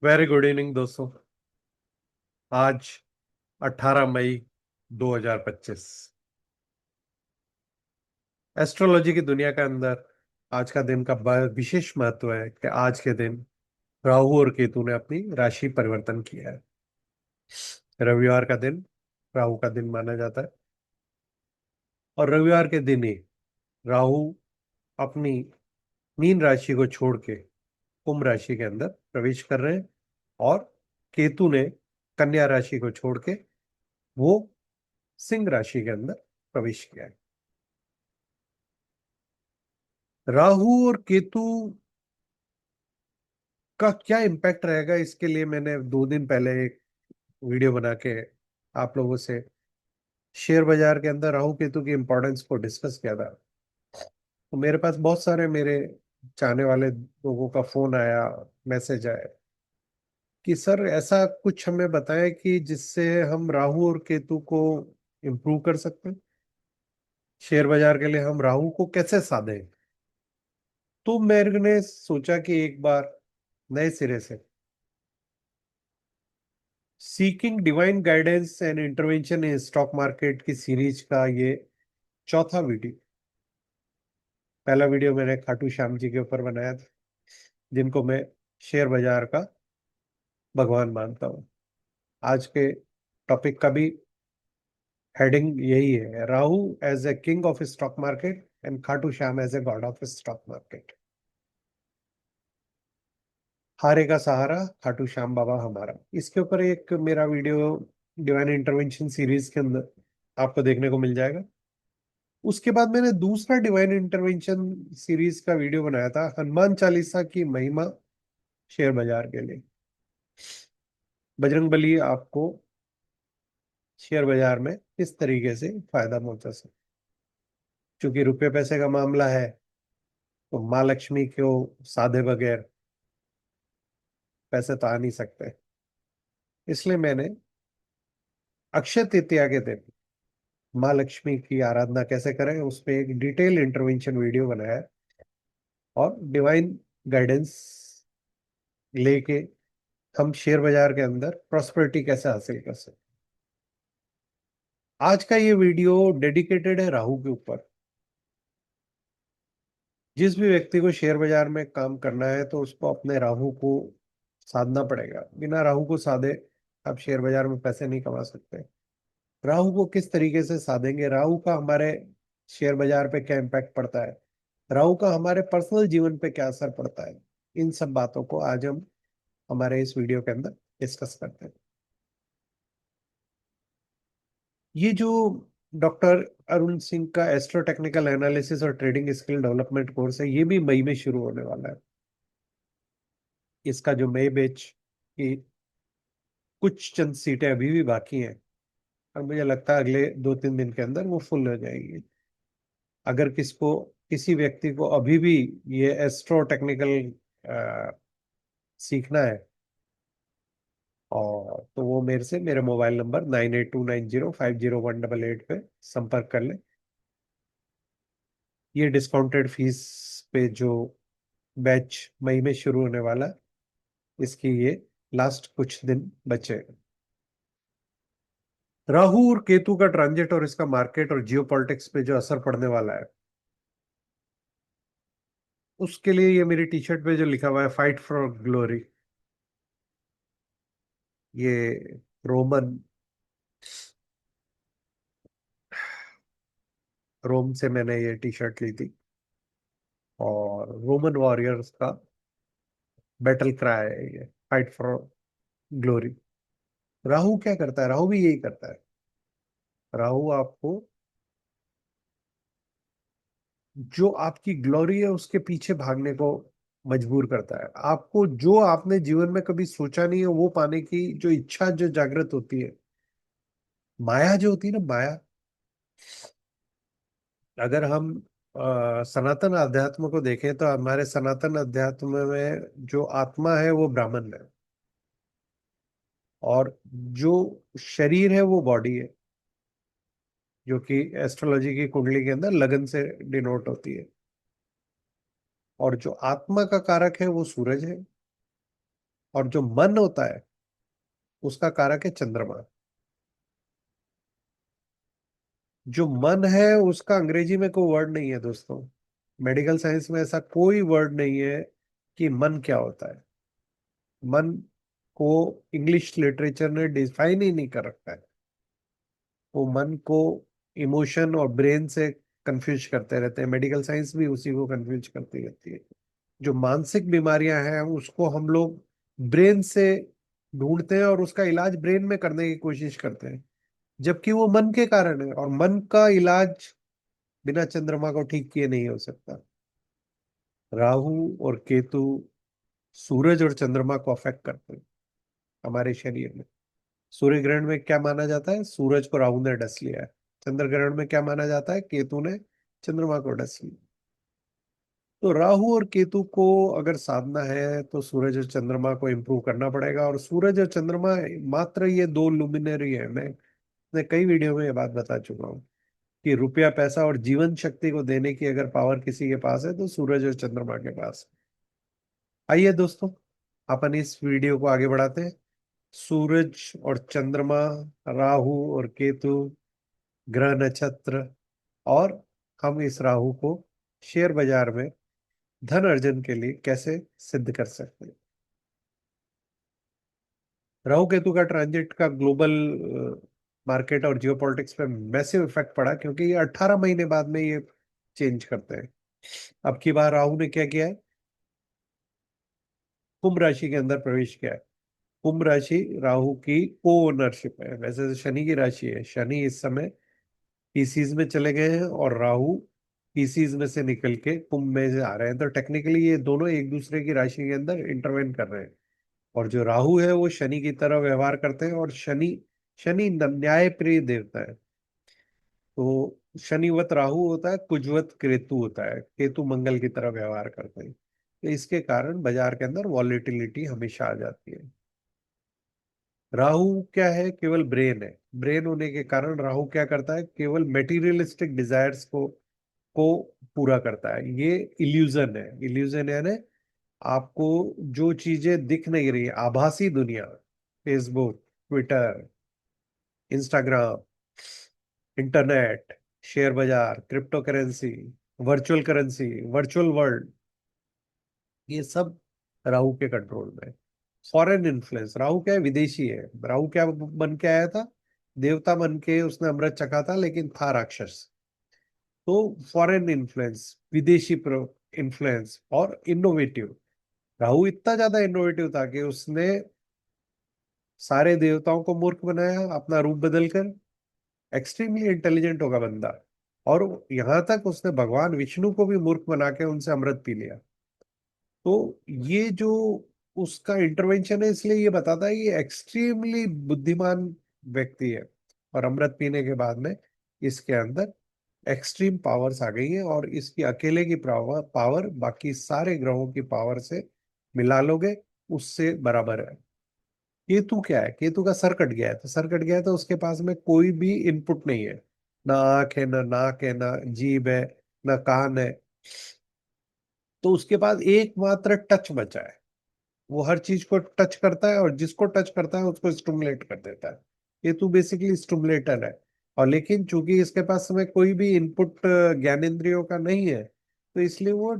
Very good evening दोस्तों। आज 18 मई 2025। Astrology की दुनिया के अंदर आज का दिन का विशेष महत्व है कि आज के दिन राहु और केतु ने अपनी राशि परिवर्तन किया है। रविवार का दिन राहु का दिन माना जाता है और रविवार के दिन ही राहु अपनी मीन राशि को छोड़ के कुंभ राशि के अंदर प्रवेश कर रहे हैं और केतु ने कन्या राशि को छोड़ के वो सिंह राशि के अंदर प्रवेश किया है। राहु और केतु का क्या इम्पैक्ट रहेगा, इसके लिए मैंने 2 दिन पहले एक वीडियो बना के आप लोगों से शेयर बाजार के अंदर राहु केतु की इंपॉर्टेंस को डिस्कस किया था। तो मेरे पास बहुत सारे मेरे चाहने वाले लोगों का फोन आया, मैसेज आया कि सर ऐसा कुछ हमें बताएं कि जिससे हम राहु और केतु को इम्प्रूव कर सकते हैं। शेयर बाजार के लिए हम राहु को कैसे साधें। तो मेरे ने सोचा कि एक बार नए सिरे से seeking divine guidance and intervention in stock market की सीरीज का ये चौथा वीडियो। पहला वीडियो मैंने खाटू श्याम जी के ऊपर बनाया था, जिनको मैं शेयर बाजार का भगवान मानता हूँ। आज के टॉपिक का भी हेडिंग यही है, Rahu as a king of stock market and Khatu Shyam as a god of stock market. हारे का सहारा खाटू श्याम बाबा हमारा। इसके ऊपर एक मेरा वीडियो डिवाइन इंटरवेंशन सीरीज के अंदर आपको देखने को मिल जाएगा। उसके बाद मैंने दूसरा डिवाइन इंटरवेंशन सीरीज का वीडियो बनाया था, हनुमान चालीसा की महिमा शेयर बाजार के लिए। बजरंगबली आपको शेयर बाजार में किस तरीके से फायदा पहुंचा सकते। क्योंकि रुपये पैसे का मामला है तो माँ लक्ष्मी को साधे बगैर पैसे तो आ नहीं सकते। इसलिए मैंने अक्षय तृतीया के दिन माँ लक्ष्मी की आराधना कैसे करें उस पर एक डिटेल इंटरवेंशन वीडियो बनाया है और डिवाइन गाइडेंस लेके हम शेयर बाजार के अंदर प्रॉस्पेरिटी कैसे हासिल कर सकते। आज का ये वीडियो डेडिकेटेड है राहु के ऊपर। जिस भी व्यक्ति को शेयर बाजार में काम करना है तो उसको अपने राहु को साधना पड़ेगा। बिना राहु को साधे आप शेयर बाजार में पैसे नहीं कमा सकते। राहु को किस तरीके से साधेंगे, राहु का हमारे शेयर बाजार पे क्या इम्पैक्ट पड़ता है, राहु का हमारे पर्सनल जीवन पे क्या असर पड़ता है, इन सब बातों को आज हम हमारे इस वीडियो के अंदर डिस्कस करते हैं। ये जो डॉक्टर अरुण सिंह का एस्ट्रो टेक्निकल एनालिसिस और ट्रेडिंग स्किल डेवलपमेंट कोर्स है, ये भी मई में शुरू होने वाला है। इसका जो मई बैच की कुछ चंद सीटें अभी भी बाकी हैं और मुझे लगता है अगले 2-3 दिन के अंदर वो फुल हो जाएगी। अगर किसी व्यक्ति को अभी भी ये एस्ट्रो टेक्निकल सीखना है और तो वो मेरे से मेरे मोबाइल नंबर 9829050188 पे संपर्क कर ले। ये डिस्काउंटेड फीस पे जो बैच मई में शुरू होने वाला है, इसकी ये लास्ट कुछ दिन बचे हैं। राहु और केतु का ट्रांजिट और इसका मार्केट और जियो पॉलिटिक्स पे जो असर पड़ने वाला है, उसके लिए ये मेरी टी शर्ट पे जो लिखा हुआ है फाइट फॉर ग्लोरी, ये रोमन रोम से मैंने ये टी शर्ट ली थी और रोमन वॉरियर्स का बैटल क्राई है ये, फाइट फॉर ग्लोरी। राहु क्या करता है, राहु भी यही करता है। राहु आपको जो आपकी ग्लोरी है उसके पीछे भागने को मजबूर करता है। आपको जो आपने जीवन में कभी सोचा नहीं है वो पाने की जो इच्छा जो जागृत होती है, माया जो होती है ना, माया। अगर हम सनातन अध्यात्म को देखें तो हमारे सनातन अध्यात्म में जो आत्मा है वो ब्राह्मण है और जो शरीर है वो बॉडी है, जो कि एस्ट्रोलॉजी की कुंडली के अंदर लगन से डिनोट होती है। और जो आत्मा का कारक है वो सूरज है और जो मन होता है उसका कारक है चंद्रमा। जो मन है उसका अंग्रेजी में कोई वर्ड नहीं है दोस्तों। मेडिकल साइंस में ऐसा कोई वर्ड नहीं है कि मन क्या होता है। मन को इंग्लिश लिटरेचर ने डिफाइन ही नहीं कर रखा है। वो मन को इमोशन और ब्रेन से कंफ्यूज करते रहते हैं। मेडिकल साइंस भी उसी को कंफ्यूज करती रहती है। जो मानसिक बीमारियां हैं उसको हम लोग ब्रेन से ढूंढते हैं और उसका इलाज ब्रेन में करने की कोशिश करते हैं, जबकि वो मन के कारण है, और मन का इलाज बिना चंद्रमा को ठीक किए नहीं हो सकता। राहु और केतु सूरज और चंद्रमा को अफेक्ट करते हैं हमारे शरीर में। सूर्य ग्रहण में क्या माना जाता है? सूरज को राहु ने डस लिया है। चंद्र ग्रहण में क्या माना जाता है? केतु ने चंद्रमा को डस लिया। तो राहु और केतु को अगर साधना है तो सूरज और चंद्रमा को इम्प्रूव करना पड़ेगा। और सूरज और चंद्रमा मात्र ये दो लुमिनरी है। मैं कई वीडियो में ये बात बता चुका हूँ कि रुपया पैसा और जीवन शक्ति को देने की अगर पावर किसी के पास है तो सूरज और चंद्रमा के पास। आइए दोस्तों, अपन इस वीडियो को आगे बढ़ाते हैं। सूरज और चंद्रमा, राहु और केतु, ग्रह नक्षत्र, और हम इस राहु को शेयर बाजार में धन अर्जन के लिए कैसे सिद्ध कर सकते हैं। राहु केतु का ट्रांजिट का ग्लोबल मार्केट और जियोपॉलिटिक्स पे मैसिव इफेक्ट पड़ा, क्योंकि ये 18 महीने बाद में ये चेंज करते हैं। अब की बार राहु ने क्या किया है? कुंभ राशि के अंदर प्रवेश किया है। कुंभ राशि राहु की को ओनरशिप है। वैसे तो शनि की राशि है। शनि इस समय पीसीज में चले गए हैं और राहु पीसीज में से निकल के कुंभ में से आ रहे हैं। तो टेक्निकली ये दोनों एक दूसरे की राशि के अंदर इंटरवेन कर रहे हैं। और जो राहु है वो शनि की तरह व्यवहार करते हैं, और शनि शनि न्याय प्रिय देवता है। तो शनिवत राहु होता है, कुजवत केतु होता है। केतु मंगल की तरह व्यवहार करते हैं। तो इसके कारण बाजार के अंदर वॉलेटिलिटी हमेशा आ जाती है। राहु क्या है? केवल ब्रेन है। ब्रेन होने के कारण राहु क्या करता है? केवल मेटीरियलिस्टिक डिजायर्स को पूरा करता है। ये इल्यूजन है। इल्यूजन यानी आपको जो चीजें दिख नहीं रही, आभासी दुनिया, Facebook, Twitter, Instagram, internet, share बाजार, crypto currency, currency, virtual world, ये सब राहु के कंट्रोल में है। फॉरेन इन्फ्लुएंस, राहु क्या है? विदेशी है। राहु क्या बन के आया था? देवता बन के उसने अमृत चखा था, लेकिन था राक्षस। तो फॉरेन इन्फ्लुएंस, विदेशी इन्फ्लुएंस और इनोवेटिव। राहु इतना ज्यादा इनोवेटिव था कि उसने सारे देवताओं को मूर्ख बनाया अपना रूप बदलकर। एक्सट्रीमली इंटेलिजेंट होगा बंदा। और यहां तक उसने भगवान विष्णु को भी मूर्ख बना के उनसे अमृत पी लिया। तो ये जो उसका इंटरवेंशन है, इसलिए ये बताता है ये एक्सट्रीमली बुद्धिमान व्यक्ति है। और अमृत पीने के बाद में इसके अंदर एक्सट्रीम पावर्स आ गई है, और इसकी अकेले की पावर पावर बाकी सारे ग्रहों की पावर से मिला लोगे उससे बराबर है। केतु क्या है? केतु का सर कट गया है। तो सर कट गया है तो उसके पास में कोई भी इनपुट नहीं है। ना आंख है, ना नाक है, ना जीभ है, ना कान है। तो उसके पास एकमात्र टच बचा है। वो हर चीज को टच करता है, और जिसको टच करता है उसको स्टिमुलेट कर देता है। केतु बेसिकली स्टिमुलेटर है। और लेकिन चूंकि इसके पास में कोई भी इनपुट ज्ञानेंद्रियों का नहीं है, तो इसलिए वो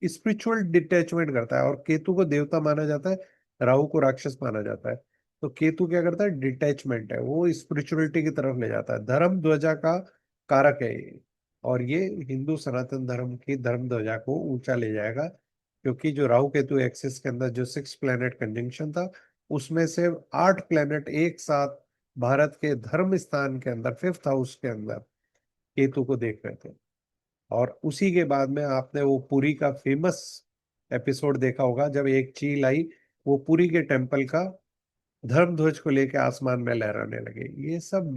स्पिरिचुअल डिटैचमेंट करता है। और केतु को देवता माना जाता है, राहु को राक्षस माना जाता है। तो केतु क्या करता है? डिटैचमेंट है। वो स्पिरिचुअलिटी की तरफ ले जाता है। धर्म ध्वजा का कारक है ये। और ये हिंदू सनातन धर्म की धर्म ध्वजा को ऊंचा ले जाएगा। क्योंकि जो राहु केतु एक्सिस के अंदर जो 6 प्लेनेट कंजंक्शन था, उसमें से 8 प्लेनेट एक साथ भारत के धर्म स्थान के अंदर 5th हाउस के अंदर केतु को देख रहे थे। और उसी के बाद में आपने वो पुरी का फेमस एपिसोड देखा होगा, जब एक चील आई, वो पुरी के टेम्पल का धर्म ध्वज को लेके आसमान में लहराने लगे। ये सब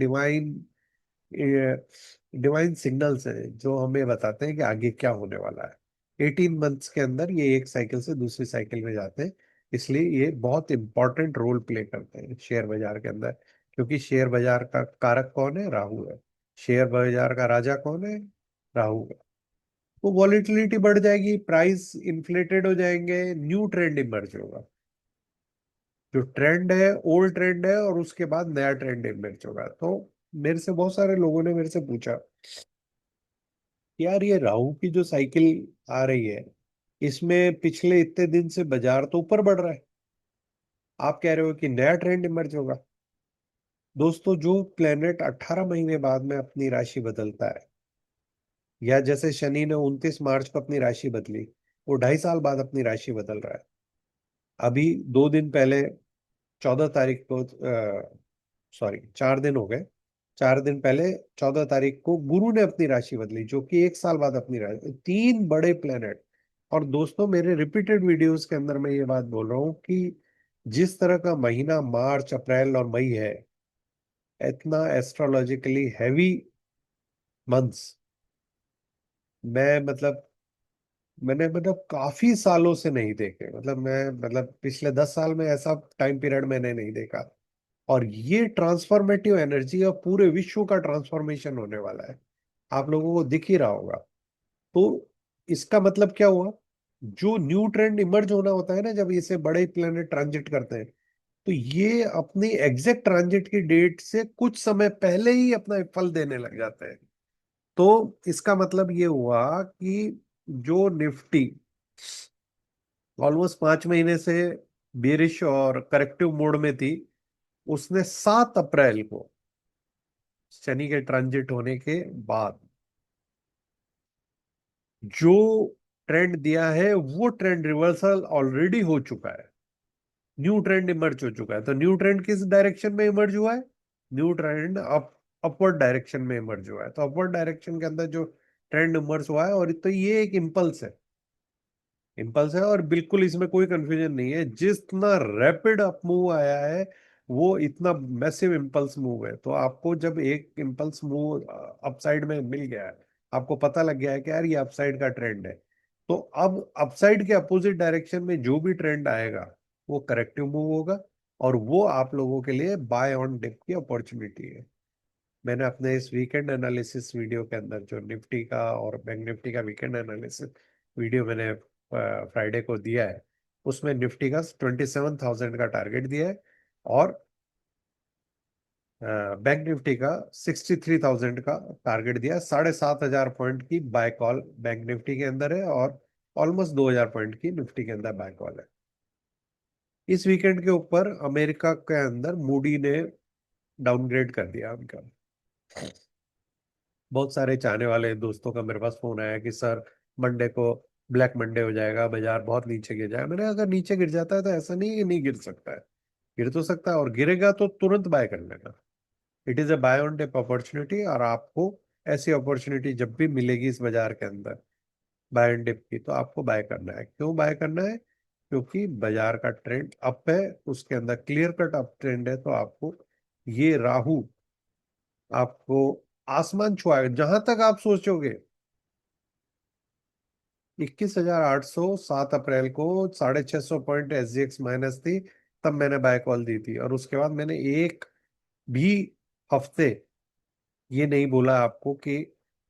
डिवाइन सिग्नल्स हैं जो हमें बताते हैं कि आगे क्या होने वाला है। 18 मंथ्स के अंदर ये एक साइकिल से दूसरी साइकिल में जाते हैं। इसलिए ये बहुत इंपॉर्टेंट रोल प्ले करते हैं शेयर बाजार के अंदर। क्योंकि शेयर बाजार का कारक कौन है? राहु है। शेयर बाजार का राजा कौन है? राहु है। वो वॉलीटिलिटी बढ़ जाएगी, प्राइस इन्फ्लेटेड हो जाएंगे, न्यू ट्रेंड इमर्ज होगा। जो ट्रेंड है ओल्ड ट्रेंड है, और उसके बाद नया ट्रेंड इमर्ज होगा। तो मेरे से बहुत सारे लोगों ने मेरे से पूछा कि यार ये राहु की जो साइकिल आ रही है, इसमें पिछले इतने दिन से बाजार तो ऊपर बढ़ रहा है, आप कह रहे हो कि नया ट्रेंड इमर्ज होगा। दोस्तों, जो प्लेनेट 18 महीने बाद में अपनी राशि बदलता है, या जैसे शनि ने 29 मार्च को अपनी राशि बदली, वो 2.5 साल बाद अपनी राशि बदल रहा है। अभी 2 दिन पहले 14 तारीख को, सॉरी 4 दिन हो गए, 4 दिन पहले 14 तारीख को गुरु ने अपनी राशि बदली, जो कि 1 साल बाद अपनी राशि, 3 बड़े प्लेनेट। और दोस्तों, मेरे रिपीटेड वीडियोस के अंदर मैं ये बात बोल रहा हूँ कि जिस तरह का महीना मार्च अप्रैल और मई है, इतना एस्ट्रोलॉजिकली हैवी मंथ्स, मैं मतलब मैंने काफी सालों से नहीं देखे। मैं पिछले 10 साल में ऐसा टाइम पीरियड मैंने नहीं देखा। और ये ट्रांसफॉर्मेटिव एनर्जी और पूरे विश्व का ट्रांसफॉर्मेशन होने वाला है, आप लोगों को दिख ही रहा होगा। तो इसका मतलब क्या हुआ? जो न्यू ट्रेंड इमर्ज होना होता है ना, जब इसे बड़े प्लेनेट ट्रांजिट करते हैं, तो ये अपनी एग्जैक्ट ट्रांजिट की डेट से कुछ समय पहले ही अपना फल देने लग जाते हैं। तो इसका मतलब ये हुआ कि जो निफ्टी ऑलमोस्ट 5 महीने से बेरिश और करेक्टिव मोड में थी, उसने 7 अप्रैल को शनि के ट्रांजिट होने के बाद जो ट्रेंड दिया है, वो ट्रेंड रिवर्सल ऑलरेडी हो चुका है। न्यू ट्रेंड इमर्ज हो चुका है। तो न्यू ट्रेंड किस डायरेक्शन में इमर्ज हुआ है? न्यू ट्रेंड अपवर्ड डायरेक्शन में इमर्ज हुआ है। तो अपवर्ड डायरेक्शन के अंदर जो ट्रेंड इमर्ज हुआ है, और तो ये एक इम्पल्स है, इम्पल्स है, और बिल्कुल इसमें कोई कंफ्यूजन नहीं है। जितना रैपिड अप मूव आया है, वो इतना मैसिव इम्पल्स मूव है। तो आपको जब एक इम्पल्स मूव अपसाइड में मिल गया है, आपको पता लग गया है कि यार ये अपसाइड का ट्रेंड है, तो अब अपसाइड के अपोजिट डायरेक्शन में जो भी ट्रेंड आएगा, वो करेक्टिव मूव होगा, और वो आप लोगों के लिए बाय ऑन डिप की अपॉर्चुनिटी है। मैंने अपने इस वीकेंड एनालिसिस वीडियो के अंदर जो निफ्टी का और बैंक निफ्टी का वीकेंड एनालिसिस वीडियो मैंने फ्राइडे को दिया है, उसमें निफ्टी का 27,000 का टारगेट दिया है, और बैंक निफ्टी का 63,000 का टारगेट दिया है। 7,500 पॉइंट की बाय कॉल बैंक निफ्टी के अंदर है, और ऑलमोस्ट 2,000 पॉइंट की निफ्टी के अंदर बाय कॉल है। इस वीकेंड के ऊपर अमेरिका के अंदर मूडी ने डाउनग्रेड कर दिया उनका। बहुत सारे चाहने वाले दोस्तों का मेरे पास फोन आया कि सर, मंडे को ब्लैक मंडे हो जाएगा, बाजार बहुत नीचे गिर जाएगा। मैंने, अगर नीचे गिर जाता है तो ऐसा नहीं है कि नहीं गिर सकता है, गिर तो सकता है, और गिरेगा तो तुरंत बाय कर लेना। It is a buy on dip opportunity, और आपको ऐसी अपॉर्चुनिटी जब भी मिलेगी इस बाजार के अंदर बाय एंड डिप की, तो आपको बाय करना है। क्यों बाय करना है? क्योंकि बाजार का ट्रेंड अप है, उसके अंदर क्लियर कट अप ट्रेंड है। तो आपको ये राहु आपको आसमान छुआएगा। जहां तक आप सोचोगे, 21,800 7 अप्रैल को 650 पॉइंट SGX माइनस थी, तब मैंने बाय कॉल दी थी। और उसके बाद मैंने एक भी हफ्ते ये नहीं बोला आपको कि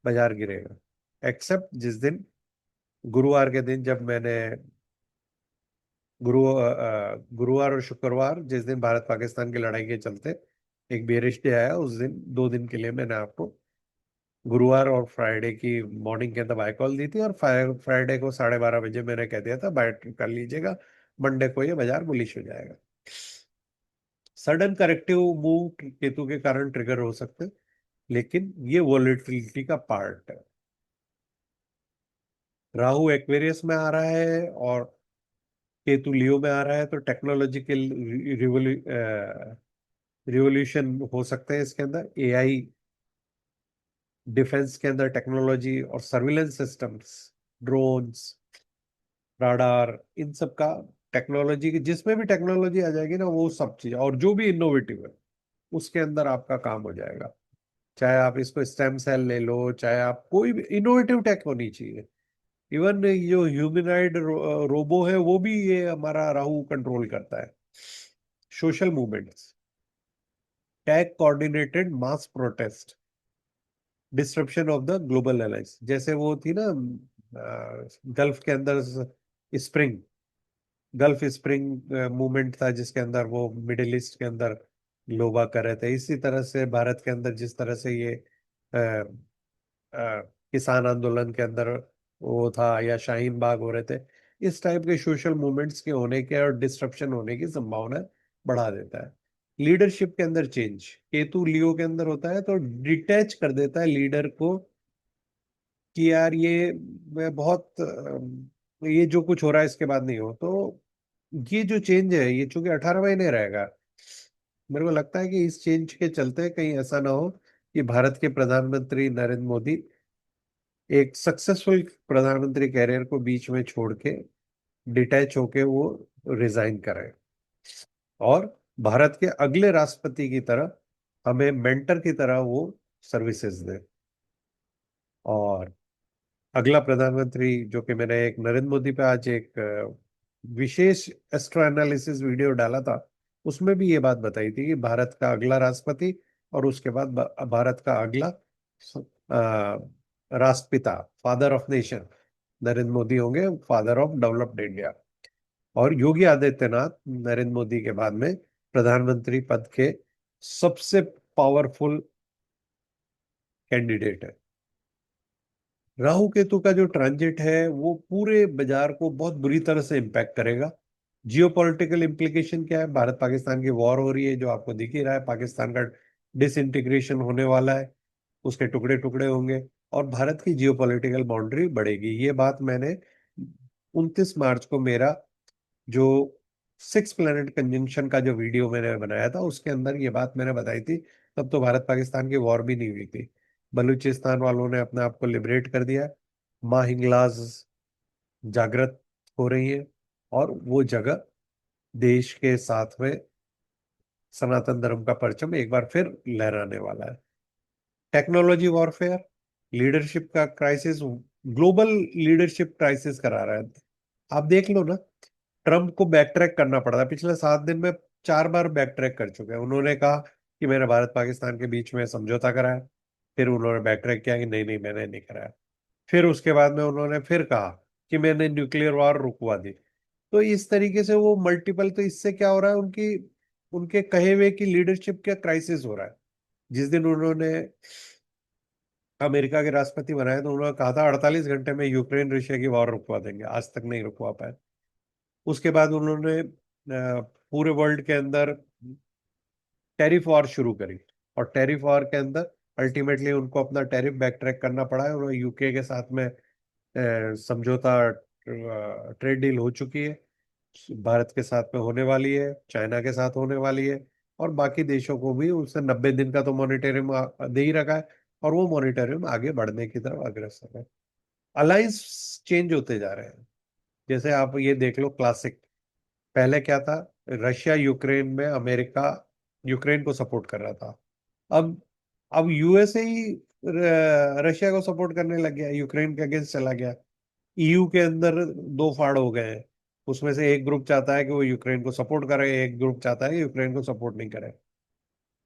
बाजार गिरेगा, एक्सेप्ट जिस दिन, गुरुवार के दिन, जब मैंने गुरुवार और शुक्रवार, जिस दिन भारत पाकिस्तान की लड़ाई के चलते एक बेरिश डे आया, उस दिन 2 दिन के लिए मैंने आपको गुरुवार और फ्राइडे की मॉर्निंग के अंदर बाय कॉल दी थी। और फ्राइडे को 12:30 बजे मैंने कह दिया था बाय कर लीजिएगा, मंडे को ये बाजार बुलिश हो जाएगा। सडन करेक्टिव मूव केतु के कारण ट्रिगर हो सकते हैं, लेकिन ये वॉलेटिलिटी का पार्ट है। राहु एक्वेरियस में आ रहा है और केतु लियो में आ रहा है, तो टेक्नोलॉजिकल रिवोल्यूशन हो सकते हैं इसके अंदर। AI, डिफेंस के अंदर टेक्नोलॉजी और सर्विलेंस सिस्टम्स, ड्रोन्स, राडार, इन सब का, टेक्नोलॉजी की जिसमें भी टेक्नोलॉजी आ जाएगी ना, वो सब चीज, और जो भी इनोवेटिव है, उसके अंदर आपका काम हो जाएगा। चाहे आप इसको स्टेम सेल ले लो, चाहे आप कोई भी इनोवेटिव टेक होनी चाहिए। इवन जो ह्यूमनॉइड रोबो है, वो भी ये हमारा राहु कंट्रोल करता है। Social movements, tag coordinated mass protest, disruption of the global alliance, जैसे वो थी ना गल्फ के अंदर स्प्रिंग, गल्फ स्प्रिंग मूवमेंट था जिसके अंदर वो मिडिल ईस्ट के अंदर लोबा कर रहे थे। इसी तरह से भारत के अंदर जिस तरह से ये अ, किसान आंदोलन के अंदर वो था, या शाहीन बाग हो रहे थे, इस टाइप के सोशल मूवमेंट्स के होने के और डिस्ट्रप्शन होने की संभावना बढ़ा देता है। लीडरशिप के अंदर चेंज, केतु लियो के अंदर होता है तो डिटैच कर देता है लीडर को कि यार ये मैं बहुत ये जो कुछ हो रहा है इसके बाद नहीं हो। तो ये जो चेंज है ये चूंकि 18 महीने रहेगा, मेरे को लगता है कि इस चेंज के चलते कहीं ऐसा ना हो कि भारत के प्रधानमंत्री नरेंद्र मोदी एक सक्सेसफुल प्रधानमंत्री कैरियर को बीच में छोड़ के डिटैच होके वो रिजाइन करें और भारत के अगले राष्ट्रपति की तरह हमें मेंटर की तरह वो सर्विसेज दे। और अगला प्रधानमंत्री जो कि मैंने एक नरेंद्र मोदी पे आज एक विशेष एस्ट्रो एनालिसिस वीडियो डाला था, उसमें भी ये बात बताई थी कि भारत का अगला राष्ट्रपति और उसके बाद भारत का अगला राष्ट्रपिता, father of nation, Narendra Modi होंगे, फादर ऑफ डेवलप्ड इंडिया। और योगी आदित्यनाथ नरेंद्र मोदी के बाद में प्रधानमंत्री पद के सबसे पावरफुल कैंडिडेट है। राहु केतु का जो ट्रांजिट है वो पूरे बाजार को बहुत बुरी तरह से इम्पैक्ट करेगा। जियोपॉलिटिकल इम्प्लीकेशन क्या है? भारत पाकिस्तान की वॉर हो रही है जो आपको दिख ही रहा है, पाकिस्तान का डिसइंटीग्रेशन होने वाला है, उसके टुकड़े टुकड़े होंगे और भारत की जियोपॉलिटिकल बाउंड्री बढ़ेगी। ये बात मैंने 29 मार्च को मेरा जो 6 प्लैनेट कंजंक्शन का जो वीडियो मैंने बनाया था उसके अंदर ये बात मैंने बताई थी। तब तो भारत पाकिस्तान की वॉर भी नहीं हुई थी, बलूचिस्तान वालों ने अपने आप को लिबरेट कर दिया, माँ हिंगलाज जागृत हो रही है और वो जगह देश के साथ में सनातन धर्म का परचम एक बार फिर लहराने वाला है। टेक्नोलॉजी वॉरफेयर, लीडरशिप का क्राइसिस, ग्लोबल लीडरशिप क्राइसिस करा रहा है। आप देख लो ना, ट्रम्प को बैक ट्रैक करना पड़ रहा है। पिछले 7 दिन में 4 बार बैक ट्रैक कर चुके हैं। उन्होंने कहा कि मैंने भारत पाकिस्तान के बीच में समझौता कराया, फिर उन्होंने बैक ट्रैक किया कि नहीं नहीं मैंने नहीं कराया, फिर उसके बाद में उन्होंने फिर कहा कि मैंने न्यूक्लियर वॉर रुकवा दी। तो इस तरीके से वो मल्टीपल, तो इससे क्या हो रहा है, उनकी उनके कहे हुए की लीडरशिप का क्राइसिस हो रहा है। जिस दिन उन्होंने अमेरिका के राष्ट्रपति बनाए तो उन्होंने कहा था 48 घंटे में यूक्रेन रशिया की वॉर रुकवा देंगे, आज तक नहीं रुकवा पाए। उसके बाद उन्होंने पूरे वर्ल्ड के अंदर टैरिफ वॉर शुरू करी और टैरिफ वॉर के अंदर अल्टीमेटली उनको अपना टैरिफ बैक ट्रैक करना पड़ा है। उन्होंने यूके के साथ में समझौता ट्रेड डील हो चुकी है, भारत के साथ में होने वाली है, चाइना के साथ होने वाली है और बाकी देशों को भी उसने 90 दिन का तो मॉनिटरियम दे ही रखा है और वो मॉनिटरियम आगे बढ़ने की तरफ अग्रसर है। अलायंस चेंज होते जा रहे हैं। जैसे आप ये देख लो क्लासिक, पहले क्या था, रशिया यूक्रेन में अमेरिका यूक्रेन को सपोर्ट कर रहा था। अब अब यूएसए ही रशिया को सपोर्ट करने लग गया, यूक्रेन के अगेंस्ट चला गया। ईयू के अंदर दो फाड़ हो गए हैं, उसमें से एक ग्रुप चाहता है कि वो यूक्रेन को सपोर्ट करे, एक ग्रुप चाहता है कि यूक्रेन को सपोर्ट नहीं करे।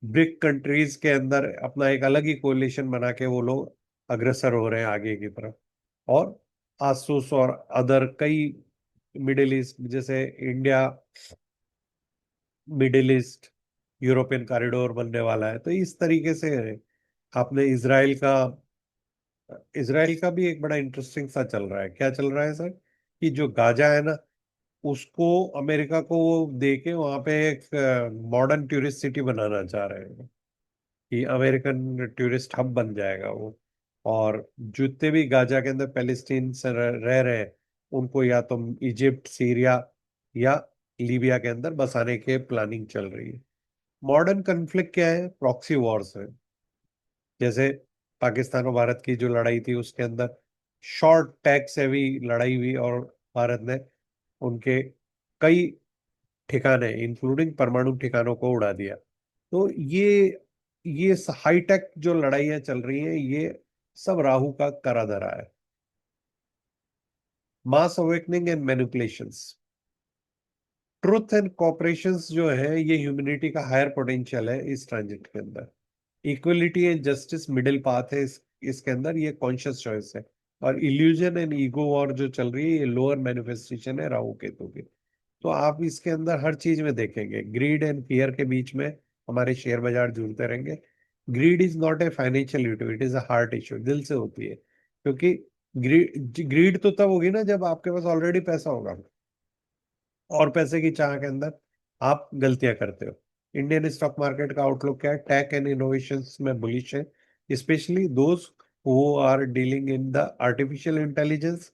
ब्रिक कंट्रीज के अंदर अपना एक अलग ही कोलिशन बना के वो लोग अग्रसर हो रहे हैं आगे की तरफ। और आसूस और अदर कई मिडिल ईस्ट, जैसे India middle east European corridor बनने वाला है। तो इस तरीके से आपने इसराइल का भी एक बड़ा इंटरेस्टिंग सा चल रहा है। क्या चल रहा है सर, कि जो गाजा है ना, उसको अमेरिका को वो दे के वहां पे एक मॉडर्न टूरिस्ट सिटी बनाना चाह रहे हैं कि अमेरिकन टूरिस्ट हब बन जाएगा वो। और जितने भी गाजा के अंदर पैलेस्टीन से रह रहे हैं उनको या तो इजिप्ट, सीरिया या लीबिया के अंदर बसाने के प्लानिंग चल रही है। मॉडर्न कन्फ्लिक्ट क्या है? प्रॉक्सी वॉर्स है। जैसे पाकिस्तान और भारत की जो लड़ाई थी उसके अंदर शॉर्ट टैक्स से भी लड़ाई हुई और भारत ने उनके कई ठिकाने इंक्लूडिंग परमाणु ठिकानों को उड़ा दिया। तो ये हाईटेक जो लड़ाइयाँ चल रही हैं ये सब राहु का करा धरा है। Mass awakening and manipulations, truth and corporations जो है ये ह्यूमैनिटी का हायर पोटेंशियल है इस ट्रांजिट के अंदर। Equality and justice middle path है इसके अंदर, ये कॉन्शियस चॉइस है। और इल्यूजन एंड ईगो वॉर जो चल रही है ये लोअर मैनिफेस्टेशन है राहु केतु की। तो आप इसके अंदर हर चीज में देखेंगे ग्रीड एंड फियर के बीच में हमारे शेयर बाजार जूझते रहेंगे। Grid is not a financial issue, it is a heart issue, दिल से होती है। क्योंकि ग्रीड ग्रीड तो तब होगी ना जब आपके पास ऑलरेडी पैसा होगा, और पैसे की चाह के अंदर आप गलतियां करते हो। इंडियन स्टॉक मार्केट का आउटलुक क्या है? टेक एंड इनोवेशंस में बुलिश है, specially those who are dealing in the artificial intelligence,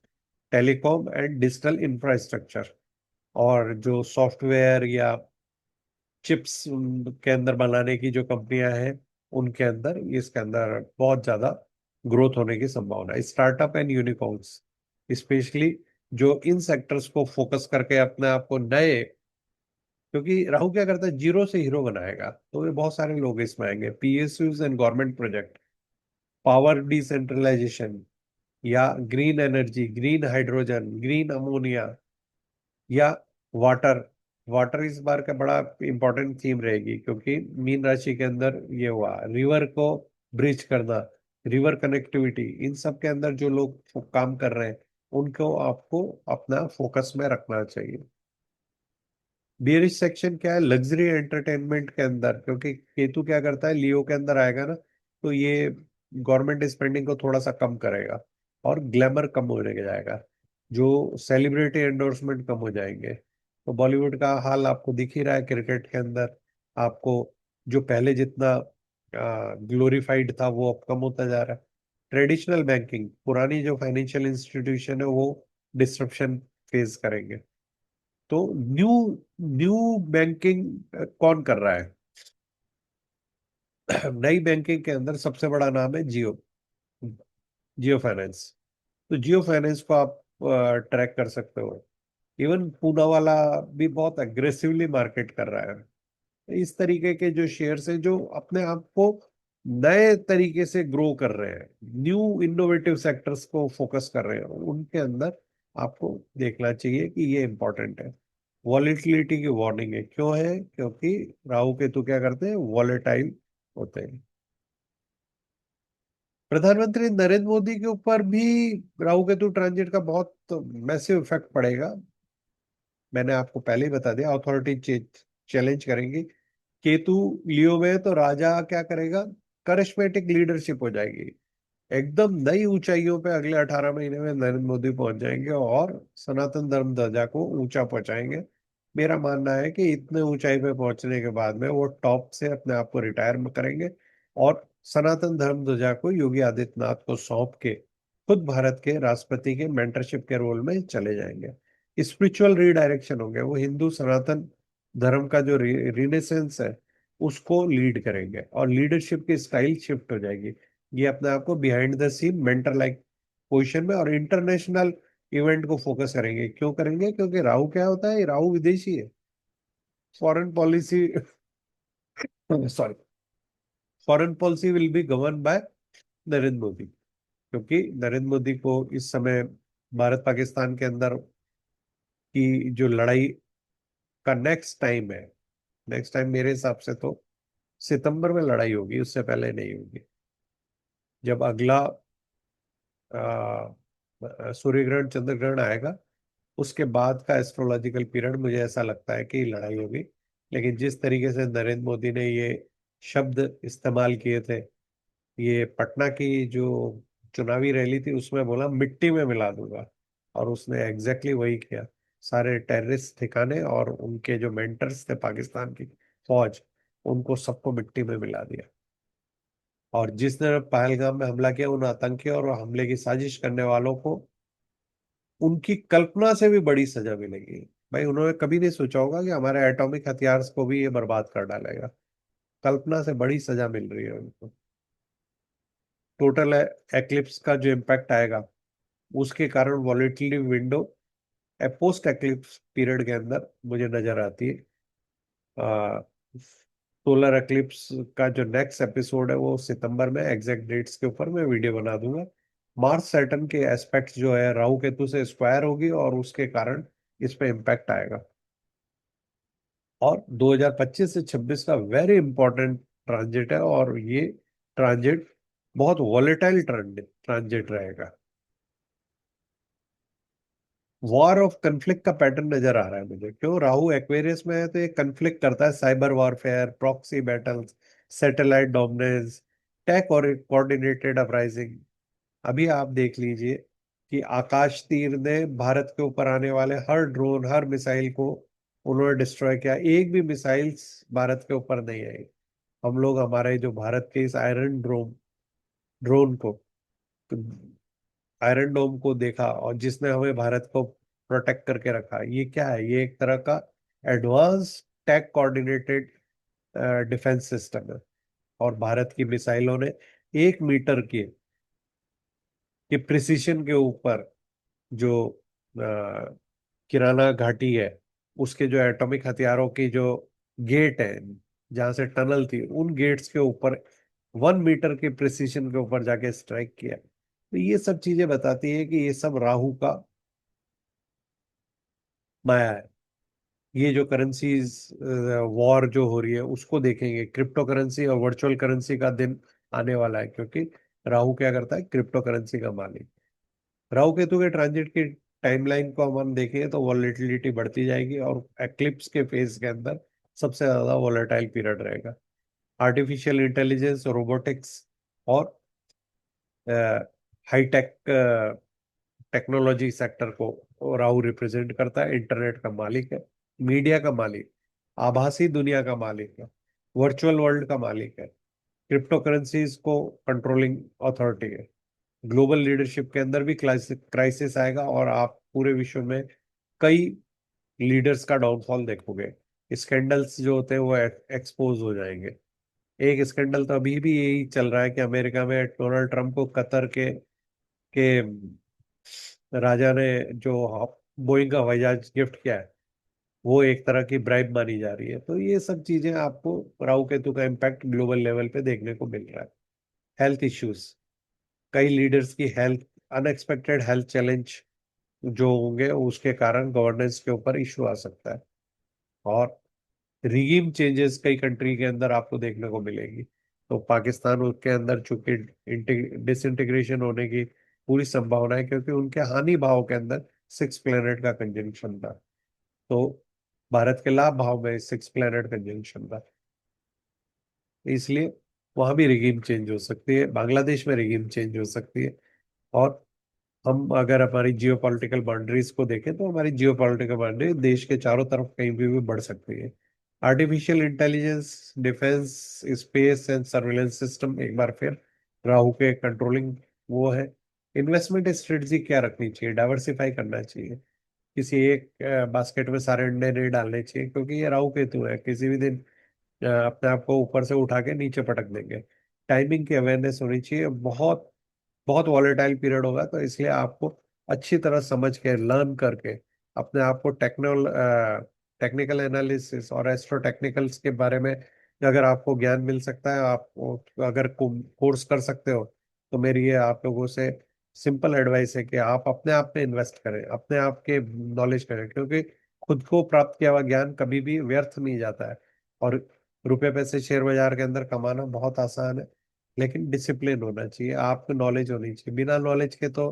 telecom and digital infrastructure. और जो सॉफ्टवेयर या चिप्स के अंदर बनाने की जो कंपनियां हैं, उनके अंदर इसके अंदर बहुत ज्यादा ग्रोथ होने की संभावना है। स्टार्टअप एंड यूनिकॉर्न्स, स्पेशली जो इन सेक्टर्स को फोकस करके अपने आप को नए, क्योंकि राहु क्या करता है, जीरो से हीरो बनाएगा, तो ये बहुत सारे लोग इसमें आएंगे। PSUs and government project, power decentralisation, या green energy, green hydrogen, green ammonia, या वाटर। वाटर इस बार का बड़ा इंपॉर्टेंट थीम रहेगी, क्योंकि मीन राशि के अंदर ये हुआ रिवर को ब्रिज करना, रिवर कनेक्टिविटी, इन सब के अंदर जो लोग काम कर रहे हैं उनको आपको अपना फोकस में रखना चाहिए। बियरिश सेक्शन क्या है? लग्जरी एंटरटेनमेंट के अंदर, क्योंकि केतु क्या करता है, लियो के अंदर आएगा ना, तो ये गवर्नमेंट स्पेंडिंग को थोड़ा सा कम करेगा, और ग्लैमर कम होने के जाएगा, जो सेलिब्रिटी एंडोर्समेंट कम हो जाएंगे। तो बॉलीवुड का हाल आपको दिख ही रहा है, क्रिकेट के अंदर आपको जो पहले जितना ग्लोरीफाइड था वो अब कम होता जा रहा है। ट्रेडिशनल बैंकिंग, पुरानी जो फाइनेंशियल इंस्टीट्यूशन है वो डिस्ट्रप्शन फेस करेंगे। तो न्यू न्यू बैंकिंग कौन कर रहा है? नई बैंकिंग के अंदर सबसे बड़ा नाम है जियो, जियो फाइनेंस। तो जियो फाइनेंस को आप ट्रैक कर सकते हो। इवन पूना वाला भी बहुत अग्रेसिवली मार्केट कर रहा है। इस तरीके के जो शेयर्स हैं जो अपने आप को नए तरीके से ग्रो कर रहे हैं, न्यू इनोवेटिव सेक्टर्स को फोकस कर रहे हैं, उनके अंदर आपको देखना चाहिए कि ये इंपॉर्टेंट है। वॉलेटिलिटी की वार्निंग है, क्यों है? क्योंकि राहु केतु क्या करते हैं, वॉलेटाइल होते हैं। प्रधानमंत्री नरेंद्र मोदी के ऊपर भी राहु केतु ट्रांजिट का बहुत मैसिव इफेक्ट पड़ेगा। मैंने आपको पहले ही बता दिया, अथॉरिटी चैलेंज करेंगी। केतु लियो में है, तो राजा क्या करेगा, करिश्मेटिक लीडरशिप हो जाएगी। एकदम नई ऊंचाइयों पे अगले 18 महीने में नरेंद्र मोदी पहुंच जाएंगे, और सनातन धर्म ध्वजा को ऊंचा पहुंचाएंगे। मेरा मानना है कि इतने ऊंचाई पे पहुंचने के बाद में वो टॉप से अपने आप को रिटायर करेंगे, और सनातन धर्म ध्वजा को योगी आदित्यनाथ को सौंप के खुद भारत के राष्ट्रपति के मेंटरशिप के रोल में चले जाएंगे। स्पिरिचुअल रीडायरेक्शन हो गया, वो हिंदू सनातन धर्म का जो रिनेसेंस है उसको लीड करेंगे, और लीडरशिप की स्टाइल शिफ्ट हो जाएगी। ये अपने आप को behind the scene mentor like position में और इंटरनेशनल इवेंट को फोकस करेंगे। क्यों करेंगे? क्योंकि राहु क्या होता है, राहु विदेशी है। Foreign policy sorry, foreign policy will be govern by Narendra Modi, क्योंकि नरेंद्र मोदी को इस समय भारत पाकिस्तान के अंदर की जो लड़ाई का नेक्स्ट टाइम है, नेक्स्ट टाइम मेरे हिसाब से तो सितंबर में लड़ाई होगी, उससे पहले नहीं होगी। जब अगला सूर्य ग्रहण चंद्र ग्रहण आएगा, उसके बाद का एस्ट्रोलॉजिकल पीरियड मुझे ऐसा लगता है कि लड़ाई होगी। लेकिन जिस तरीके से नरेंद्र मोदी ने ये शब्द इस्तेमाल किए थे, ये पटना की जो चुनावी रैली थी उसमें बोला मिट्टी में मिला दूंगा, और उसने एग्जैक्टली वही किया। सारे टेररिस्ट ठिकाने और उनके जो मेंटर्स थे पाकिस्तान की फौज, उनको सबको मिट्टी में मिला दिया। और जिसने पहलगाम में हमला किया, उन आतंकी और हमले की साजिश करने वालों को उनकी कल्पना से भी बड़ी सजा मिलेगी। भाई उन्होंने कभी नहीं सोचा होगा कि हमारे एटॉमिक हथियार को भी ये बर्बाद कर डालेगा। कल्पना से बड़ी सजा मिल रही है उनको। टोटल एक्लिप्स का जो इम्पैक्ट आएगा उसके कारण volatility window post eclipse period के अंदर मुझे नजर आती है। सोलर एक्लिप्स का जो नेक्स्ट एपिसोड है वो सितंबर में, एग्जैक्ट डेट्स के ऊपर मैं वीडियो बना दूंगा। मार्स सैटर्न के एस्पेक्ट्स जो है राहु केतु से स्क्वायर होगी, और उसके कारण इस पे इम्पैक्ट आएगा। और 2025 से 26 का वेरी इंपॉर्टेंट ट्रांजिट है, और ये ट्रांजिट बहुत वॉलेटाइल ट्रांजिट रहेगा। वॉर ऑफ कन्फ्लिक्ट का पैटर्न नजर आ रहा है मुझे। क्यों? राहु एक्वेरियस में है तो ये कन्फ्लिक्ट करता है, cyber warfare, proxy battles, satellite dominance, tech और कोऑर्डिनेटेड अपराइजिंग। अभी आप देख लीजिए कि आकाश तीर ने भारत के ऊपर आने वाले हर ड्रोन, हर मिसाइल को उन्होंने डिस्ट्रॉय किया। एक भी मिसाइल भारत के ऊपर नहीं आई। हम लोग हमारे जो भारत के इस आयरन ड्रोन ड्रोन को, आयरन डोम को देखा, और जिसने हमें भारत को प्रोटेक्ट करके रखा। ये क्या है? ये एक तरह का advance tech coordinated defence system है। और भारत की मिसाइलों ने 1 मीटर के प्रिसीशन के ऊपर जो किराना घाटी है, उसके जो एटॉमिक हथियारों की जो गेट है, जहां से टनल थी, उन गेट्स के ऊपर 1 मीटर के प्रिसीशन के ऊपर जाके स्ट्राइक किया। तो ये सब चीजें बताती है कि ये सब राहु का माया है। ये जो करेंसीज वॉर जो हो रही है उसको देखेंगे, क्रिप्टो करेंसी और वर्चुअल करेंसी का दिन आने वाला है, क्योंकि राहु क्या करता है? क्रिप्टो करेंसी का मालिक। राहु केतु के ट्रांजिट की टाइमलाइन को हम देखेंगे तो वॉलेटिलिटी बढ़ती जाएगी, और एक्लिप्स के फेज के अंदर सबसे ज्यादा वॉलेटाइल पीरियड रहेगा। आर्टिफिशियल इंटेलिजेंस, रोबोटिक्स और हाईटेक टेक्नोलॉजी सेक्टर को राहु रिप्रेजेंट करता है। इंटरनेट का मालिक है, मीडिया का मालिक, आभासी दुनिया का मालिक है, वर्चुअल वर्ल्ड का मालिक है, क्रिप्टो करेंसीज को कंट्रोलिंग अथॉरिटी है। ग्लोबल लीडरशिप के अंदर भी क्राइसिस आएगा, और आप पूरे विश्व में कई लीडर्स का डाउनफॉल देखोगे। स्कैंडल्स जो होते हैं वो एक्सपोज हो जाएंगे। एक स्कैंडल तो अभी भी यही चल रहा है कि अमेरिका में डोनाल्ड ट्रंप को कतर के राजा ने जो बोइंग का हवाई जहाज गिफ्ट किया है, वो एक तरह की ब्राइब मानी जा रही है। तो ये सब चीजें आपको राहु केतु का इम्पैक्ट ग्लोबल लेवल पे देखने को मिल रहा है। हेल्थ इश्यूज, कई लीडर्स की हेल्थ, अनएक्सपेक्टेड हेल्थ चैलेंज जो होंगे उसके कारण गवर्नेंस के ऊपर इशू आ सकता है। और रिगीम चेंजेस कई कंट्री के अंदर आपको देखने को मिलेगी। तो पाकिस्तान उसके अंदर चूंकि डिसइंटीग्रेशन होने की पूरी संभावना है, क्योंकि उनके हानि भाव के अंदर 6 प्लेनेट का कंजंक्शन था। तो भारत के लाभ भाव में 6 प्लेनेट कंजंक्शन था, इसलिए वहां भी रिगीम चेंज हो सकती है, बांग्लादेश में रिगीम चेंज हो सकती है। और हम अगर हमारी जियो पॉलिटिकल बाउंड्रीज को देखें तो हमारी जियो पॉलिटिकल बाउंड्री देश के चारों तरफ कहीं भी बढ़ सकती है। Artificial intelligence, defence, space and surveillance system एक बार फिर राहु के कंट्रोलिंग वो है। इन्वेस्टमेंट स्ट्रेटजी क्या रखनी चाहिए? डाइवर्सिफाई करना चाहिए। किसी एक बास्केट में सारे अंडे नहीं डालने चाहिए, क्योंकि ये राहु केतु है, किसी भी दिन अपने आप को ऊपर से उठा के नीचे पटक देंगे। टाइमिंग की अवेयरनेस होनी चाहिए। बहुत बहुत वॉलेटाइल पीरियड होगा, तो इसलिए आपको अच्छी तरह समझ के, लर्न करके, अपने आप को टेक्निकल एनालिसिस और एस्ट्रो टेक्निकल्स के बारे में अगर आपको ज्ञान मिल सकता है, आप अगर कोर्स कर सकते हो, तो मेरी ये आप लोगों से सिंपल एडवाइस है कि आप अपने आप में इन्वेस्ट करें, अपने आप के नॉलेज करें, क्योंकि खुद को प्राप्त किया हुआ ज्ञान कभी भी व्यर्थ नहीं जाता है। और रुपए पैसे शेयर बाजार के अंदर कमाना बहुत आसान है, लेकिन डिसिप्लिन होना चाहिए, आपको नॉलेज होनी चाहिए। बिना नॉलेज के तो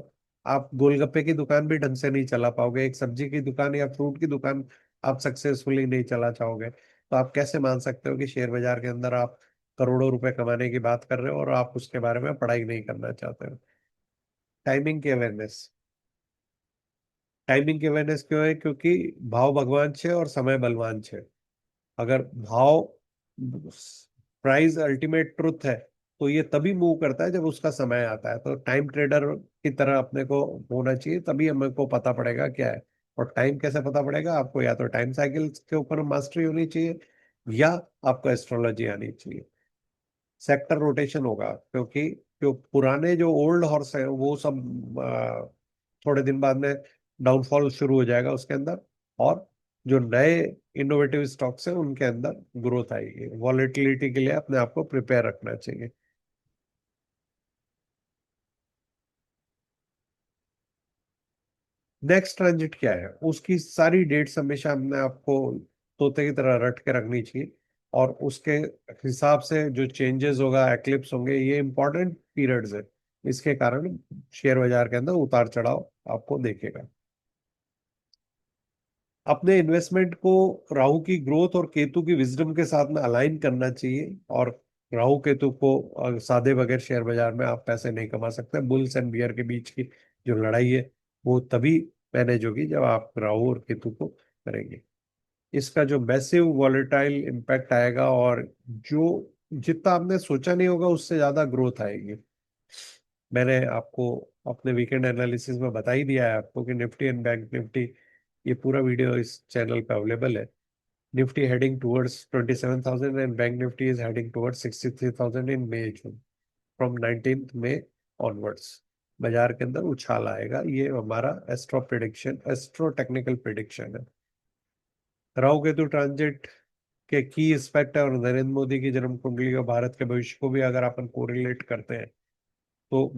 आप गोलगप्पे की दुकान भी ढंग से नहीं चला पाओगे, एक सब्जी की दुकान या फ्रूट की दुकान आप सक्सेसफुली नहीं चला चाहोगे। तो आप कैसे मान सकते हो कि शेयर बाजार के अंदर आप करोड़ों रुपए कमाने की बात कर रहे हो और आप उसके बारे में पढ़ाई नहीं करना चाहते हो? टाइमिंग की अवेयरनेस। टाइमिंग की अवेयरनेस क्यों है? क्योंकि भाव भगवान छे और समय बलवान छे। अगर भाव प्राइस अल्टीमेट ट्रुथ है, तो ये तभी मूव करता है जब उसका समय आता है। तो टाइम ट्रेडर की तरह अपने को होना चाहिए, तभी हमें को पता पड़ेगा क्या है। और टाइम कैसे पता पड़ेगा आपको? या तो टाइम साइकिल के ऊपर मास्टरी होनी चाहिए, या आपको एस्ट्रोलॉजी आनी चाहिए। सेक्टर रोटेशन होगा, क्योंकि जो पुराने जो ओल्ड हॉर्स है वो सब थोड़े दिन बाद में डाउनफॉल शुरू हो जाएगा उसके अंदर। और जो नए इनोवेटिव स्टॉक्स हैं उनके अंदर ग्रोथ आएगी। वॉलेटिलिटी के लिए अपने आप को प्रिपेयर रखना चाहिए। नेक्स्ट ट्रांजिट क्या है उसकी सारी डेट्स हमेशा हमने आपको तोते की तरह रट के रखनी चाहिए, और उसके हिसाब से जो चेंजेस होगा, एक्लिप्स होंगे, ये इंपॉर्टेंट पीरियड्स है। इसके कारण शेयर बाजार के अंदर उतार चढ़ाव आपको देखेगा। अपने इन्वेस्टमेंट को राहु की ग्रोथ और केतु की विजडम के साथ में अलाइन करना चाहिए। और राहु केतु को सादे बगैर शेयर बाजार में आप पैसे नहीं कमा सकते। बुल्स एंड बियर के बीच की जो लड़ाई है वो तभी मैनेज होगी जब आप राहु और केतु को करेंगे। इसका जो मैसिव वॉलेटाइल इम्पैक्ट आएगा, और जो जितना आपने सोचा नहीं होगा उससे ज्यादा ग्रोथ आएगी। मैंने आपको अपने वीकेंड एनालिसिस में बता ही दिया है आपको कि निफ्टी एंड बैंक निफ्टी, ये पूरा वीडियो इस चैनल पे अवेलेबल है। Nifty heading towards 27,000 and bank Nifty is heading towards 63,000 in May June. From 19th May onwards बाजार के अंदर उछाल आएगा। ये हमारा astro prediction, astro technical prediction है। राहु केतु ट्रांजिट के की एस्पेक्ट है, और नरेंद्र मोदी की जन्म कुंडली और भारत के भविष्य को भी अगर अपन कोरिलेट करते हैं तो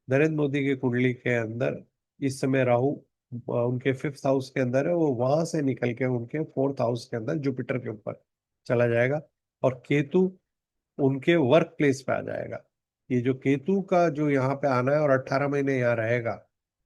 नरेंद्र मोदी की कुंडली के अंदर इस समय राहु उनके 5th हाउस के अंदर है। वो वहां से निकल के उनके 4th हाउस के अंदर जुपिटर के ऊपर चला जाएगा, और केतु उनके वर्क प्लेस पे आ जाएगा। ये जो केतु का जो यहाँ पे आना है और 18 महीने यहाँ रहेगा,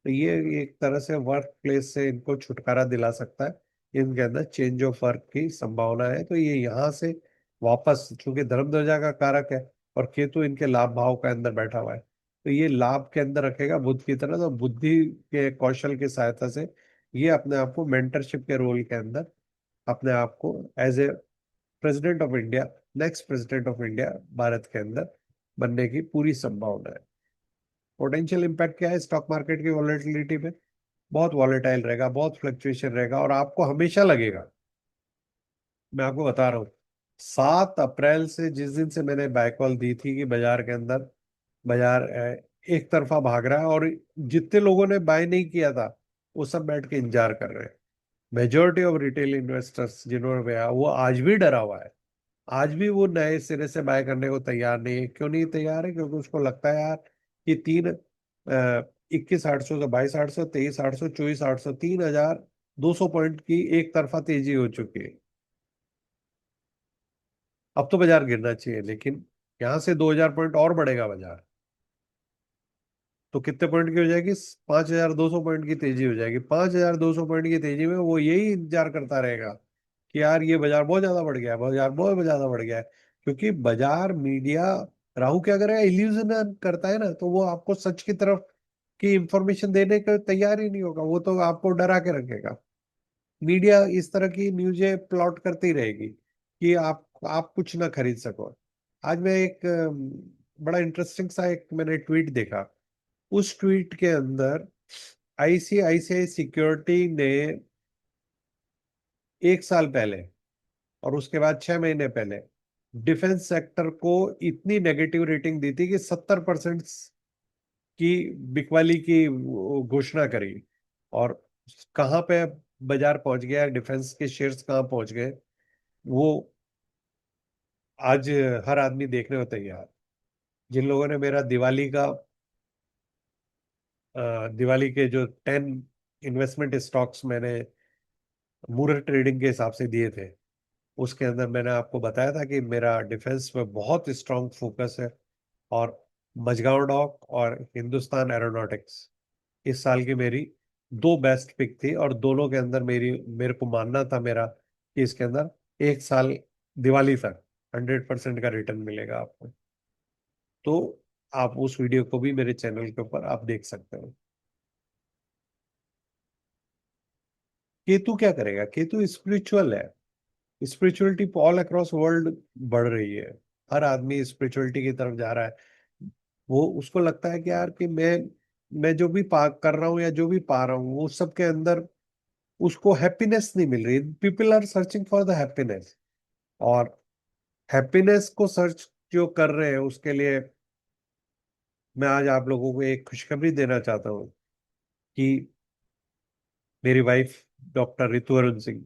तो ये एक तरह से वर्क प्लेस से इनको छुटकारा दिला सकता है। इनके अंदर चेंज ऑफ वर्क की संभावना है। तो ये यहाँ से वापस, चूंकि धर्म ध्वजा का कारक है और केतु इनके लाभ भाव के अंदर बैठा हुआ है, तो ये लाभ के अंदर रखेगा बुद्ध की तरह। तो बुद्धि के कौशल की सहायता से ये अपने आप को मेंटरशिप के रोल के अंदर अपने आप को as a president of India, next president of India Bharat के अंदर बनने की पूरी संभावना है। पोटेंशियल इम्पैक्ट क्या है स्टॉक मार्केट की वॉलेटिलिटी में? बहुत वॉलेटाइल रहेगा, बहुत फ्लक्चुएशन रहेगा, और आपको हमेशा लगेगा, मैं आपको बता रहा हूँ, 7 अप्रैल से, जिस दिन से मैंने बाय कॉल दी थी कि बाजार के अंदर बाजार एक तरफा भाग रहा है, और जितने लोगों ने बाय नहीं किया था वो सब बैठ के इंतजार कर रहे हैं। मेजोरिटी ऑफ रिटेल इन्वेस्टर्स जिन्होंने गया वो आज भी डरा हुआ है। आज भी वो नए सिरे से बाय करने को तैयार नहीं है। क्यों नहीं तैयार है? क्योंकि उसको लगता है यार कि 21,800 से 22,800, 23,800, 24,800, 3,200 पॉइंट की एक तरफा तेजी हो चुकी है। अब तो बाजार गिरना चाहिए, लेकिन यहां से 2,000 पॉइंट और बढ़ेगा बाजार, तो कितने पॉइंट की हो जाएगी? 5,200 पॉइंट की तेजी हो जाएगी। 5,200 पॉइंट की तेजी में वो यही इंतजार करता रहेगा कि यार ये बाजार बहुत ज्यादा बढ़ गया है, बाजार बहुत ज्यादा बढ़ गया है। क्योंकि बाजार, मीडिया, राहु क्या करेगा, इल्यूजन करता है ना, तो वो आपको सच की तरफ की इंफॉर्मेशन देने का तैयार ही नहीं होगा। वो तो आपको डरा के रखेगा। मीडिया इस तरह की न्यूज़ें प्लॉट करती रहेगी कि आप कुछ ना खरीद सको। आज मैं एक बड़ा इंटरेस्टिंग सा एक मैंने ट्वीट देखा। उस ट्वीट के अंदर आईसीआईसीआई सिक्योरिटी ने 1 साल पहले और उसके बाद 6 महीने पहले डिफेंस सेक्टर को इतनी नेगेटिव रेटिंग दी थी कि 70% की बिकवाली की घोषणा करी। और कहाँ पे बाजार पहुंच गया, डिफेंस के शेयर्स कहाँ पहुंच गए, वो आज हर आदमी देखने को तैयार। जिन लोगों ने मेरा दिवाली के जो 10 इन्वेस्टमेंट स्टॉक्स मैंने मूरत ट्रेडिंग के हिसाब से दिए थे, उसके अंदर मैंने आपको बताया था कि मेरा डिफेंस में बहुत स्ट्रांग फोकस है। और मझगांव डॉक और हिंदुस्तान एरोनॉटिक्स इस साल की मेरी दो बेस्ट पिक थी, और दोनों के अंदर मेरे को मानना था मेरा कि इसके अंदर 1 साल दिवाली तक 100% का रिटर्न मिलेगा आपको। तो आप उस वीडियो को भी मेरे चैनल के ऊपर आप देख सकते हो। केतु क्या करेगा? केतु स्पिरिचुअल है। स्पिरिचुअलिटी ऑल अक्रॉस वर्ल्ड बढ़ रही है। हर आदमी स्पिरिचुअलिटी की तरफ जा रहा है। वो उसको लगता है कि यार कि मैं जो भी पा कर रहा हूँ या जो भी पा रहा हूँ वो सबके अंदर उसको हैप्पीनेस नहीं मिल रही। People are searching for the happiness, और हैप्पीनेस को सर्च जो कर रहे हैं उसके लिए मैं आज आप लोगों को एक खुशखबरी देना चाहता हूँ कि मेरी वाइफ डॉक्टर रितु अरुण सिंह,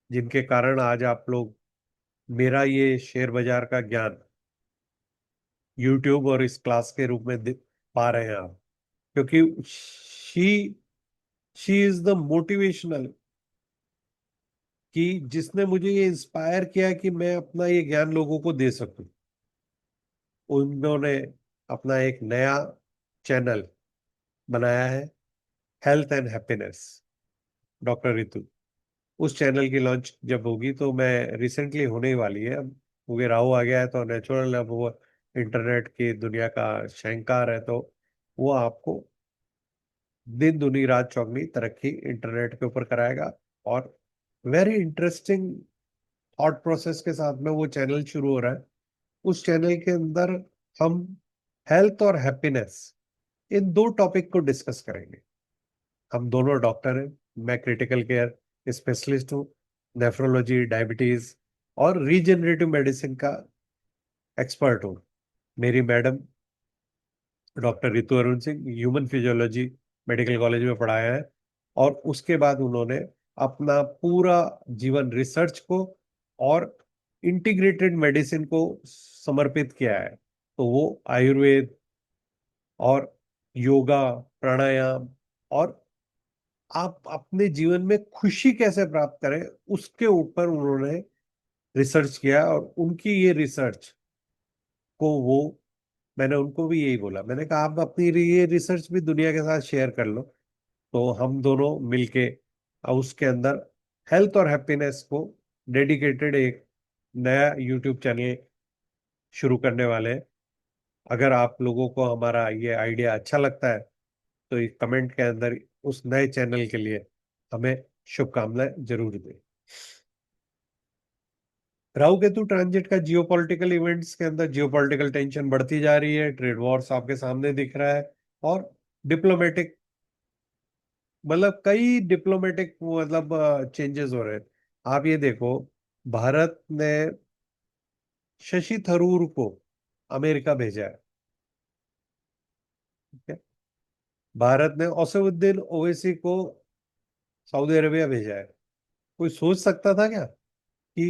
जिनके कारण आज आप लोग मेरा ये शेयर बाजार का ज्ञान यूट्यूब और इस क्लास के रूप में पा रहे हैं आप, क्योंकि she she is the motivational, कि जिसने मुझे ये इंस्पायर किया कि मैं अपना ये ज्ञान लोगों को दे सकूं। उन्होंने अपना एक नया चैनल बनाया है, health and happiness, doctor Ritu. उस चैनल की लॉन्च जब होगी तो मैं रिसेंटली होने ही वाली है अब, क्योंकि राहु आ गया है तो नेचुरल, अब वो इंटरनेट की दुनिया का शहंकार है, तो वो आपको दिन दुनी रात चौगनी तरक्की इंटरनेट के ऊपर कराएगा। और वेरी इंटरेस्टिंग थॉट प्रोसेस के साथ में वो चैनल शुरू हो रहा है। उस चैनल के अंदर हम हेल्थ और हैप्पीनेस, इन दो टॉपिक को डिस्कस करेंगे। हम दोनों डॉक्टर हैं, मैं क्रिटिकल केयर स्पेशलिस्ट हूँ, नेफ्रोलॉजी, डायबिटीज और रीजनरेटिव मेडिसिन का एक्सपर्ट हूँ। मेरी madam doctor Ritu Arun Singh human physiology medical college में पढ़ाया है, और उसके बाद उन्होंने अपना पूरा जीवन रिसर्च को और इंटीग्रेटेड मेडिसिन को समर्पित किया है। तो वो आयुर्वेद और योगा, प्राणायाम और आप अपने जीवन में खुशी कैसे प्राप्त करें, उसके ऊपर उन्होंने रिसर्च किया। और उनकी ये रिसर्च को वो, मैंने उनको भी यही बोला, मैंने कहा आप अपनी ये रिसर्च भी दुनिया के साथ शेयर कर लो। तो हम दोनों मिलके उसके अंदर हेल्थ और हैप्पीनेस को डेडिकेटेड एक नया यूट्यूब चैनल शुरू करने वाले हैं। अगर आप लोगों को हमारा ये आइडिया अच्छा लगता है तो एक कमेंट के अंदर उस नए चैनल के लिए हमें शुभकामनाएं जरूर दें। राहु केतु ट्रांजिट का जियोपॉलिटिकल इवेंट्स के अंदर जियोपॉलिटिकल टेंशन बढ़ती जा रही है, ट्रेड वॉर्स आपके सामने दिख रहा है, और डिप्लोमेटिक, मतलब कई डिप्लोमेटिक मतलब चेंजेस हो रहे हैं। आप ये देखो, भारत ने शशि थरूर को अमेरिका भेजा है, ठीक है। भारत ने असदुद्दीन ओवैसी को सऊदी अरेबिया भेजा है। कोई सोच सकता था क्या कि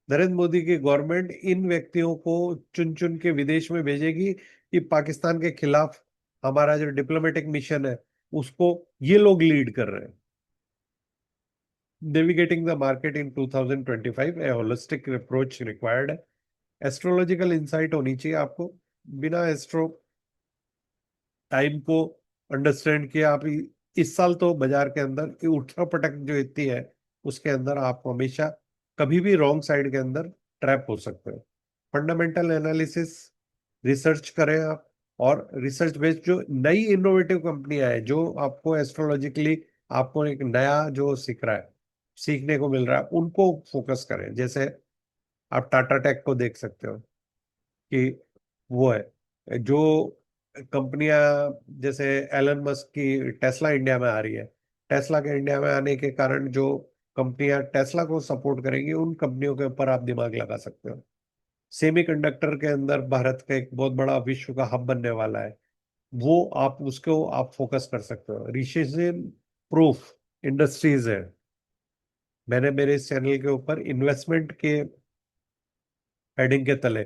नरेंद्र मोदी की गवर्नमेंट इन व्यक्तियों को चुन चुन के विदेश में भेजेगी कि पाकिस्तान के खिलाफ हमारा जो डिप्लोमेटिक मिशन है उसको ये लोग लीड कर रहे हैं। Navigating the market in 2025 A holistic approach required है। एस्ट्रोलॉजिकल इंसाइट होनी चाहिए आपको। बिना एस्ट्रो टाइम को अंडरस्टैंड किया आप इस साल तो बाजार के अंदर की उठा पटक जो इतनी है, उसके अंदर आप हमेशा कभी भी रॉन्ग साइड के अंदर ट्रैप हो सकते हो। फंडामेंटल एनालिसिस रिसर्च करें आप, और रिसर्च बेस्ड जो नई इनोवेटिव कंपनियां हैं जो आपको एस्ट्रोलॉजिकली आपको एक नया जो सीख रहा है, सीखने को मिल रहा है, उनको फोकस करें। जैसे आप टाटा टेक को देख सकते हो कि वो है जो कंपनियां, जैसे एलन मस्क की टेस्ला इंडिया में आ रही है। टेस्ला के इंडिया में आने के कारण जो कंपनियां टेस्ला को सपोर्ट करेंगी, उन कंपनियों के ऊपर आप दिमाग लगा सकते हो। सेमीकंडक्टर के अंदर भारत का एक बहुत बड़ा विश्व का हब बनने वाला है, वो आप उसको आप फोकस कर सकते हो। रिसेशन प्रूफ इंडस्ट्रीज है। मैंने मेरे इस चैनल के ऊपर इन्वेस्टमेंट के हेडिंग के तले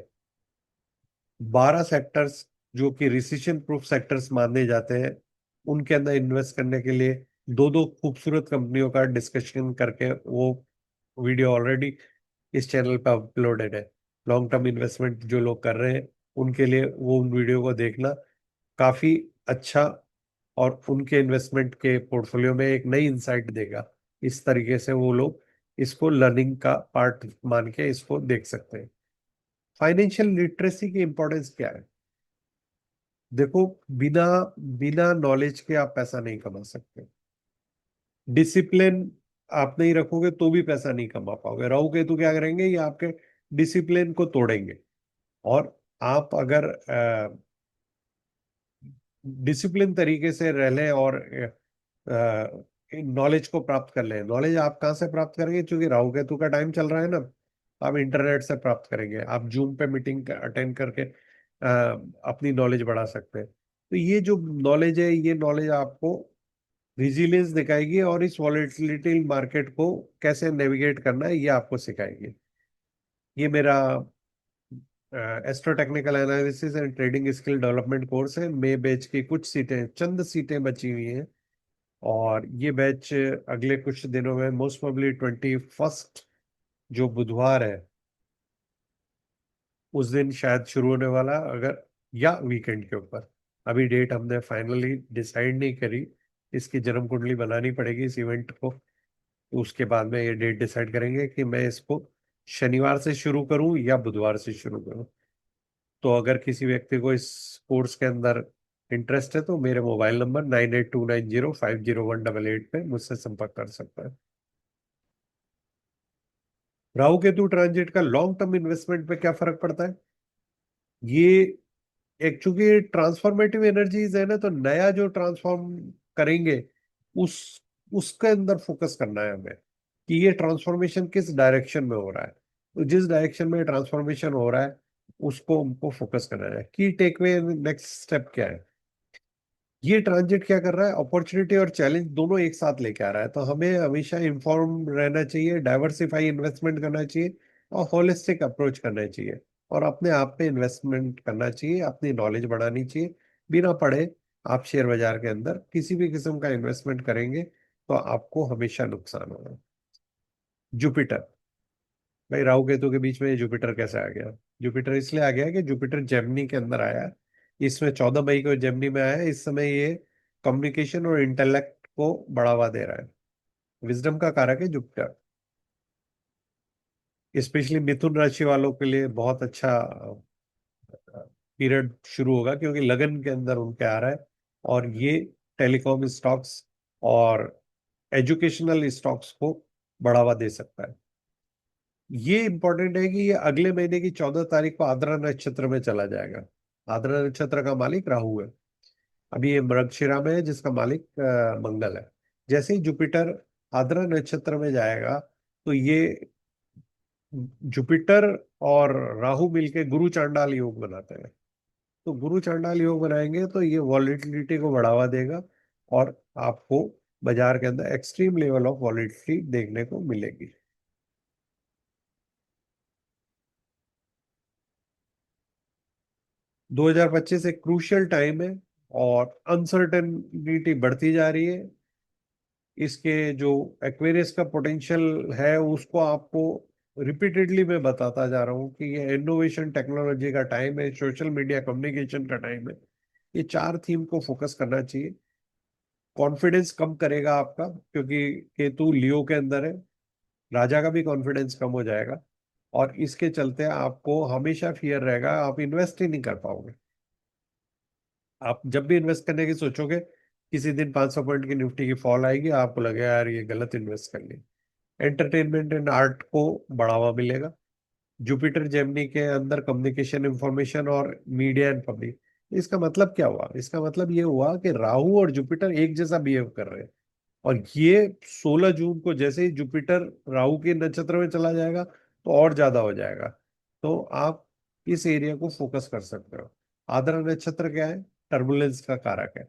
12 सेक्टर्स जो कि रिसेशन प्रूफ सेक्टर्स माने जाते हैं, उनके अंदर इन्वेस्ट करने के लिए दो दो खूबसूरत कंपनियों का डिस्कशन करके वो वीडियो ऑलरेडी इस चैनल पर अपलोडेड है। लॉन्ग टर्म इन्वेस्टमेंट जो लोग कर रहे हैं उनके लिए वो उन वीडियो को देखना काफी अच्छा, और उनके इन्वेस्टमेंट के पोर्टफोलियो में एक नई इंसाइट देगा। इस तरीके से वो लोग इसको लर्निंग का पार्ट मान के इसको देख सकते हैं। फाइनेंशियल लिटरेसी की इंपॉर्टेंस क्या है? देखो, बिना बिना नॉलेज के आप पैसा नहीं कमा सकते। डिसिप्लिन आप नहीं रखोगे तो भी पैसा नहीं कमा पाओगे। राहु केतु क्या करेंगे, ये आपके डिसिप्लिन को तोड़ेंगे। और आप अगर डिसिप्लिन तरीके से रह लें और नॉलेज को प्राप्त कर लें, नॉलेज आप कहाँ से प्राप्त करेंगे? क्योंकि राहु केतु का टाइम चल रहा है ना, आप इंटरनेट से प्राप्त करेंगे। आप जूम पे मीटिंग अटेंड करके अपनी नॉलेज बढ़ा सकते हैं। तो ये जो नॉलेज है, ये नॉलेज आपको रिजिलियंस दिखाएगी, और इस वॉलेटिलिटी मार्केट को कैसे नेविगेट करना है ये आपको सिखाएगी। ये मेरा astro technical analysis and trading skill development course है। मे बैच की कुछ सीटें, चंद सीटें बची हुई हैं, और ये बैच अगले कुछ दिनों में मोस्ट प्रोबेबली 21 जो बुधवार है उस दिन शायद शुरू होने वाला, अगर या वीकेंड के ऊपर। अभी डेट हमने फाइनली डिसाइड नहीं करी, इसकी जन्म कुंडली बनानी पड़ेगी इस इवेंट को। उसके बाद में ये डेट डिसाइड करेंगे कि मैं इसको शनिवार से शुरू करूं या बुधवार से शुरू करूं। तो अगर किसी व्यक्ति को इस कोर्स के अंदर इंटरेस्ट है तो मेरे मोबाइल नंबर 9829050188 पे मुझसे संपर्क कर सकता है। राहु केतु ट्रांजिट का लॉन्ग टर्म इन्वेस्टमेंट पे क्या फर्क पड़ता है? ये एक चूंकि ट्रांसफॉर्मेटिव एनर्जीज है ना, तो नया जो ट्रांसफॉर्म करेंगे उस उसके अंदर फोकस करना है हमें कि ये ट्रांसफॉर्मेशन किस डायरेक्शन में हो रहा है। तो जिस डायरेक्शन में ट्रांसफॉर्मेशन हो रहा है उसको हमको फोकस करना है। की टेकवे नेक्स्ट स्टेप क्या है? ये ट्रांजिट क्या कर रहा है? अपॉर्चुनिटी और चैलेंज दोनों एक साथ लेके आ रहा है। तो हमें हमेशा इंफॉर्म रहना चाहिए, डाइवर्सिफाई इन्वेस्टमेंट करना चाहिए और होलिस्टिक अप्रोच करना चाहिए। और अपने आप पे इन्वेस्टमेंट करना चाहिए, अपनी नॉलेज बढ़ानी चाहिए। बिना पढ़े आप शेयर बाजार के अंदर किसी भी किस्म का इन्वेस्टमेंट करेंगे तो आपको हमेशा नुकसान होगा। जुपिटर, भाई राहु केतु के बीच में ये जुपिटर कैसे आ गया? जुपिटर इसलिए आ गया कि जुपिटर जेमिनी के अंदर आया है। इसमें 14 मई को जेमिनी में आया है। इस समय ये कम्युनिकेशन और इंटेलेक्ट को बढ़ावा दे रहा है। विजडम का कारक है जुपिटर। स्पेशली मिथुन राशि वालों के लिए बहुत अच्छा पीरियड शुरू होगा क्योंकि लगन के अंदर उनके आ रहा है। और ये टेलीकॉम स्टॉक्स और एजुकेशनल स्टॉक्स को बढ़ावा दे सकता है। ये इंपॉर्टेंट है कि ये अगले महीने की 14 तारीख को आद्रा नक्षत्र में चला जाएगा। आद्रा नक्षत्र का मालिक राहु है। अभी ये मृगशिरा में है जिसका मालिक मंगल है। जैसे ही जुपिटर आद्रा नक्षत्र में जाएगा तो ये जुपिटर और राहु मिलके गुरु चांडाल योग बनाते हैं। तो गुरु चांडाल योग बनाएंगे तो ये वॉलेटिलिटी को बढ़ावा देगा और आपको बाजार के अंदर एक्सट्रीम लेवल ऑफ वॉलेटिलिटी देखने को मिलेगी। 2025 एक क्रूशियल टाइम है और अनसर्टेनिटी बढ़ती जा रही है। इसके जो एक्वेरियस का पोटेंशियल है उसको आपको रिपीटेडली मैं बताता जा रहा हूँ कि ये इनोवेशन टेक्नोलॉजी का टाइम है, सोशल मीडिया कम्युनिकेशन का टाइम है। ये चार थीम को फोकस करना चाहिए। कॉन्फिडेंस कम करेगा आपका क्योंकि केतु लियो के अंदर है। राजा का भी कॉन्फिडेंस कम हो जाएगा और इसके चलते आपको हमेशा फियर रहेगा, आप इन्वेस्ट ही नहीं कर पाओगे। आप जब भी इन्वेस्ट करने की सोचोगे किसी दिन 500 पॉइंट की निफ्टी की फॉल आएगी, आपको लगेगा यार ये गलत इन्वेस्ट कर ली। एंटरटेनमेंट एंड आर्ट को बढ़ावा मिलेगा। जुपिटर जेमिनी के अंदर कम्युनिकेशन इंफॉर्मेशन और मीडिया एंड पब्लिक। इसका मतलब क्या हुआ? इसका मतलब ये हुआ कि राहु और जुपिटर एक जैसा बिहेव कर रहे हैं। और ये 16 जून को जैसे ही जुपिटर राहु के नक्षत्र में चला जाएगा तो और ज्यादा हो जाएगा। तो आप इस एरिया को फोकस कर सकते हो। आद्रा नक्षत्र क्या है? टर्बुलेंस का कारक है।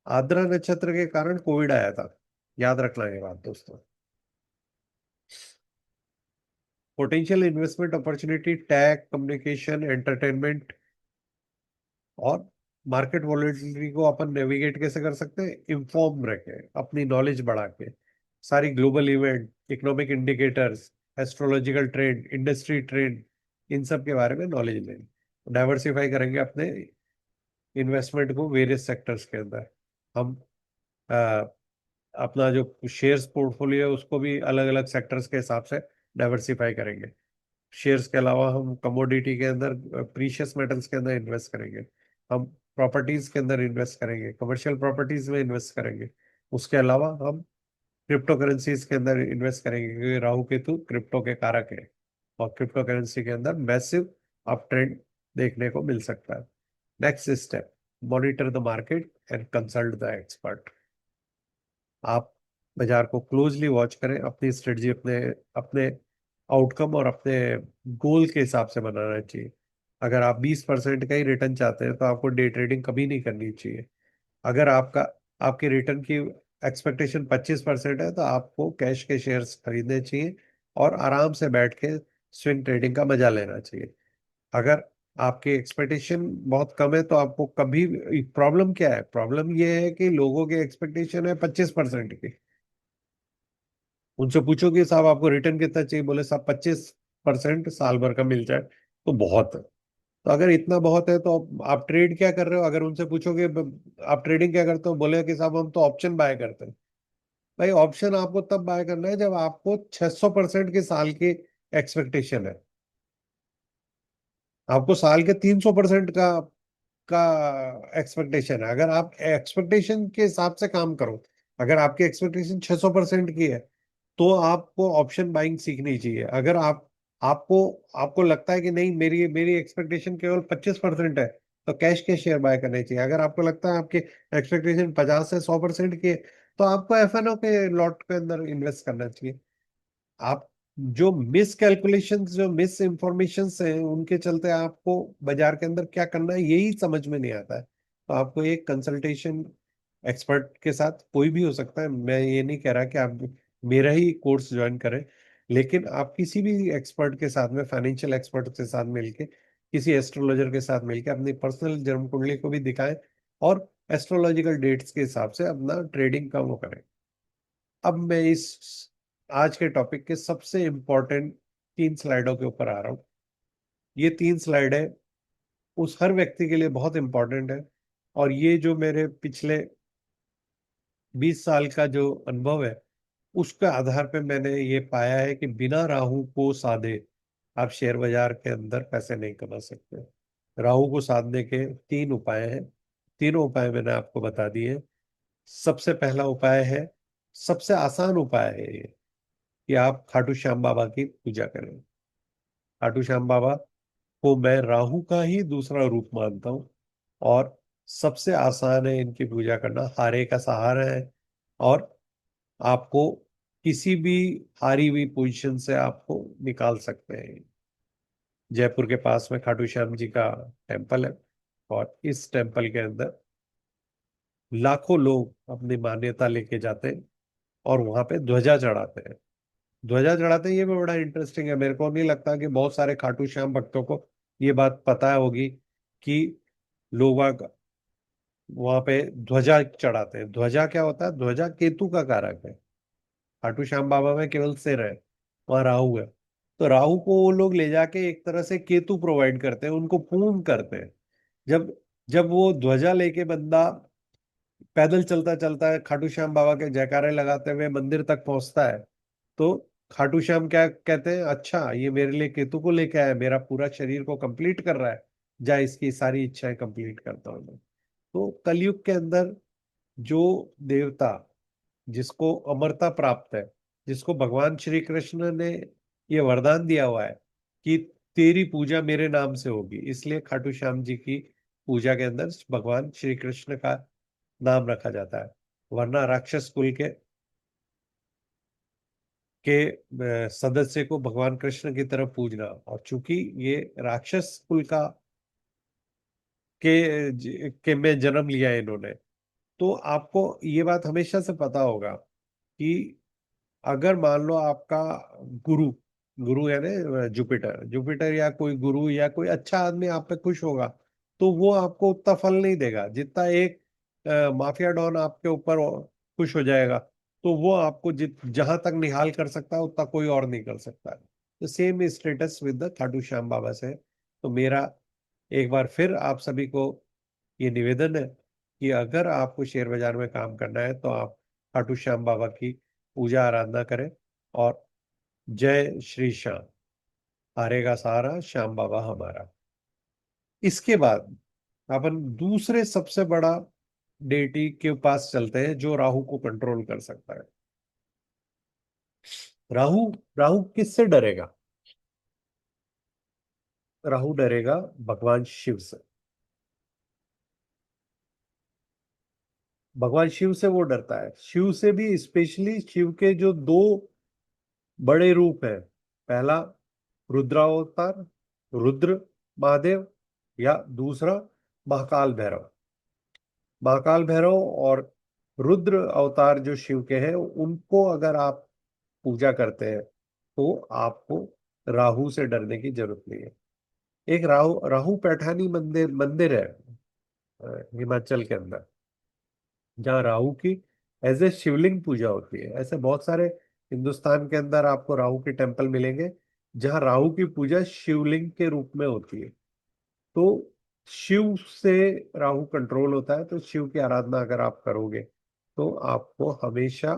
आद्रा नक्षत्र के कारण कोविड आया था, याद रखना ये बात दोस्तों। Potential investment opportunity tag communication entertainment और मार्केट वॉलेटिलिटी को अपन नेविगेट कैसे कर सकते हैं? इंफॉर्म रह के, अपनी नॉलेज बढ़ा के, सारी global event, economic indicators, astrological trend, industry trend, इन सब के बारे में नॉलेज लें। डाइवर्सिफाई करेंगे अपने इन्वेस्टमेंट को वेरियस सेक्टर्स के अंदर। हम अपना जो शेयर्स पोर्टफोलियो है उसको भी अलग अलग सेक्टर्स के हिसाब से डाइवर्सिफाई करेंगे। शेयर्स के अलावा हम कमोडिटी के अंदर, प्रीशियस मेटल्स के अंदर इन्वेस्ट करेंगे। हम प्रॉपर्टीज के अंदर इन्वेस्ट करेंगे, कमर्शियल प्रॉपर्टीज में इन्वेस्ट करेंगे। उसके अलावा हम क्रिप्टो करेंसीज के अंदर इन्वेस्ट करेंगे क्योंकि राहु केतु क्रिप्टो के कारक है और क्रिप्टो करेंसी के अंदर मैसिव अप ट्रेंड देखने को मिल सकता है। Next step, monitor the market and consult the expert. आप बाजार को क्लोजली वॉच करें, अपनी स्ट्रेटजी अपने अपने आउटकम और अपने गोल के हिसाब से बनाना चाहिए। अगर आप 20% का ही रिटर्न चाहते हैं तो आपको डे ट्रेडिंग कभी नहीं करनी चाहिए। अगर आपका आपके रिटर्न की एक्सपेक्टेशन 25% है तो आपको कैश के शेयर्स खरीदने चाहिए और आराम से बैठ के स्विंग ट्रेडिंग का मजा लेना चाहिए। अगर आपकी एक्सपेक्टेशन बहुत कम है तो आपको कभी, प्रॉब्लम क्या है? प्रॉब्लम ये है कि लोगों की एक्सपेक्टेशन है 25% की। उनसे पूछो कि साहब आपको रिटर्न कितना चाहिए, बोले साहब 25% साल भर का मिल जाए तो बहुत है। तो अगर इतना बहुत है तो आप ट्रेड क्या कर रहे हो? अगर उनसे पूछोगे आप ट्रेडिंग क्या करते हो, बोले कि साहब हम तो ऑप्शन बाय करते हैं। भाई ऑप्शन आपको तब बाय करना है जब आपको 600% के साल की एक्सपेक्टेशन है। आपको साल के 300% का एक्सपेक्टेशन है। अगर आप एक्सपेक्टेशन के हिसाब से काम करो, अगर आपकी एक्सपेक्टेशन 600% की है, तो आपको ऑप्शन बाइंग सीखनी चाहिए। अगर आपको आपको लगता है कि नहीं, मेरी मेरी एक्सपेक्टेशन केवल 25% है, तो कैश के शेयर बाय करने चाहिए। अगर आपको लगता है आपकी एक्सपेक्टेशन 50 से 100% की है, तो आपको एफएनओ के लॉट के अंदर इन्वेस्ट करना चाहिए। आप जो मिस कैलकुलेशन, जो मिस इंफॉर्मेशन है, उनके चलते आपको बाजार के अंदर क्या करना है यही समझ में नहीं आता है। तो आपको एक कंसल्टेशन एक्सपर्ट के साथ, कोई भी हो सकता है, मैं ये नहीं कह रहा कि आप मेरा ही कोर्स ज्वाइन करें, लेकिन आप किसी भी एक्सपर्ट के साथ में, फाइनेंशियल एक्सपर्ट के साथ मिलके, किसी एस्ट्रोलॉजर के साथ मिलके अपनी पर्सनल जन्म कुंडली को भी दिखाएं, और एस्ट्रोलॉजिकल डेट्स के हिसाब से अपना ट्रेडिंग का वो करें। अब मैं इस आज के टॉपिक के सबसे इंपॉर्टेंट 3 स्लाइडों के ऊपर आ रहा हूँ। ये 3 स्लाइड है उस हर व्यक्ति के लिए बहुत इंपॉर्टेंट है। और ये जो मेरे पिछले 20 साल का जो अनुभव है, उसके आधार पे मैंने ये पाया है कि बिना राहु को साधे आप शेयर बाजार के अंदर पैसे नहीं कमा सकते। राहु को साधने के 3 उपाय हैं। तीनों उपाय मैंने आपको बता दिए। सबसे पहला उपाय है, सबसे आसान उपाय है ये, कि आप खाटू श्याम बाबा की पूजा करें। खाटू श्याम बाबा को मैं राहु का ही दूसरा रूप मानता हूँ, और सबसे आसान है इनकी पूजा करना। हारे का सहारा है, और आपको किसी भी हारी हुई पोजीशन से आपको निकाल सकते हैं। जयपुर के पास में खाटू श्याम जी का टेम्पल है, और इस टेम्पल के अंदर लाखों लोग अपनी मान्यता लेके जाते हैं, और वहां पे ध्वजा चढ़ाते हैं। ध्वजा चढ़ाते हैं, ये भी बड़ा इंटरेस्टिंग है। मेरे को नहीं लगता कि बहुत सारे खाटू श्याम भक्तों को ये बात पता होगी कि लोग वहां पे ध्वजा चढ़ाते हैं। ध्वजा क्या होता है? ध्वजा केतु का कारक है। खाटू श्याम बाबा में केवल सिर है, वहां राहु है। तो राहु को वो लोग ले जाके एक तरह से केतु प्रोवाइड करते हैं, उनको पूर्ण करते हैं। जब जब वो ध्वजा लेके बंदा पैदल चलता चलता है, खाटू श्याम बाबा के जयकारे लगाते हुए मंदिर तक पहुंचता है, तो खाटू श्याम क्या कहते हैं? अच्छा, ये मेरे लिए केतु को लेके आया, मेरा पूरा शरीर को कंप्लीट कर रहा है, जा इसकी सारी इच्छाएं कंप्लीट करता हूं मैं। तो कलयुग के अंदर जो देवता, जिसको अमरता प्राप्त है, जिसको भगवान श्री कृष्ण ने ये वरदान दिया हुआ है कि तेरी पूजा मेरे नाम से होगी, इसलिए खाटू श्याम जी की पूजा के अंदर भगवान श्री कृष्ण का नाम रखा जाता है। वरना राक्षस कुल के सदस्य को भगवान कृष्ण की तरफ पूजना, और चूंकि ये राक्षस कुल के में जन्म लिया है इन्होंने, तो आपको ये बात हमेशा से पता होगा कि अगर मान लो आपका गुरु गुरु है ना, जुपिटर जुपिटर या कोई गुरु या कोई अच्छा आदमी आप पे खुश होगा, तो वो आपको उतना फल नहीं देगा जितना एक माफिया डॉन आपके ऊपर खुश हो जाएगा। तो वो आपको जित जहां तक निहाल कर सकता है उतना कोई और नहीं कर सकता है। तो same status with the Khatu Shyam Baba से। तो मेरा एक बार फिर आप सभी को ये निवेदन है कि अगर आपको शेयर बाजार में काम करना है, तो आप खाटू श्याम बाबा की पूजा आराधना करें, और जय श्री श्याम, हारेगा सारा श्याम बाबा हमारा। इसके बाद अपन दूसरे सबसे बड़ा डेटी के पास चलते हैं, जो राहु को कंट्रोल कर सकता है। राहु राहु किससे डरेगा? राहु डरेगा भगवान शिव से। भगवान शिव से वो डरता है। शिव से भी स्पेशली शिव के जो दो बड़े रूप हैं, पहला रुद्रावतार, रुद्र महादेव, या दूसरा महाकाल भैरव। महाकाल भैरव और रुद्र अवतार जो शिव के हैं, उनको अगर आप पूजा करते हैं, तो आपको राहु से डरने की जरूरत नहीं है। एक राहु राहु पैठानी मंदिर मंदिर है हिमाचल के अंदर, जहाँ राहु की एज ए शिवलिंग पूजा होती है। ऐसे बहुत सारे हिंदुस्तान के अंदर आपको राहु के टेम्पल मिलेंगे, जहाँ राहु की पूजा शिवलिंग के रूप में होती है। तो शिव से राहु कंट्रोल होता है, तो शिव की आराधना अगर आप करोगे, तो आपको हमेशा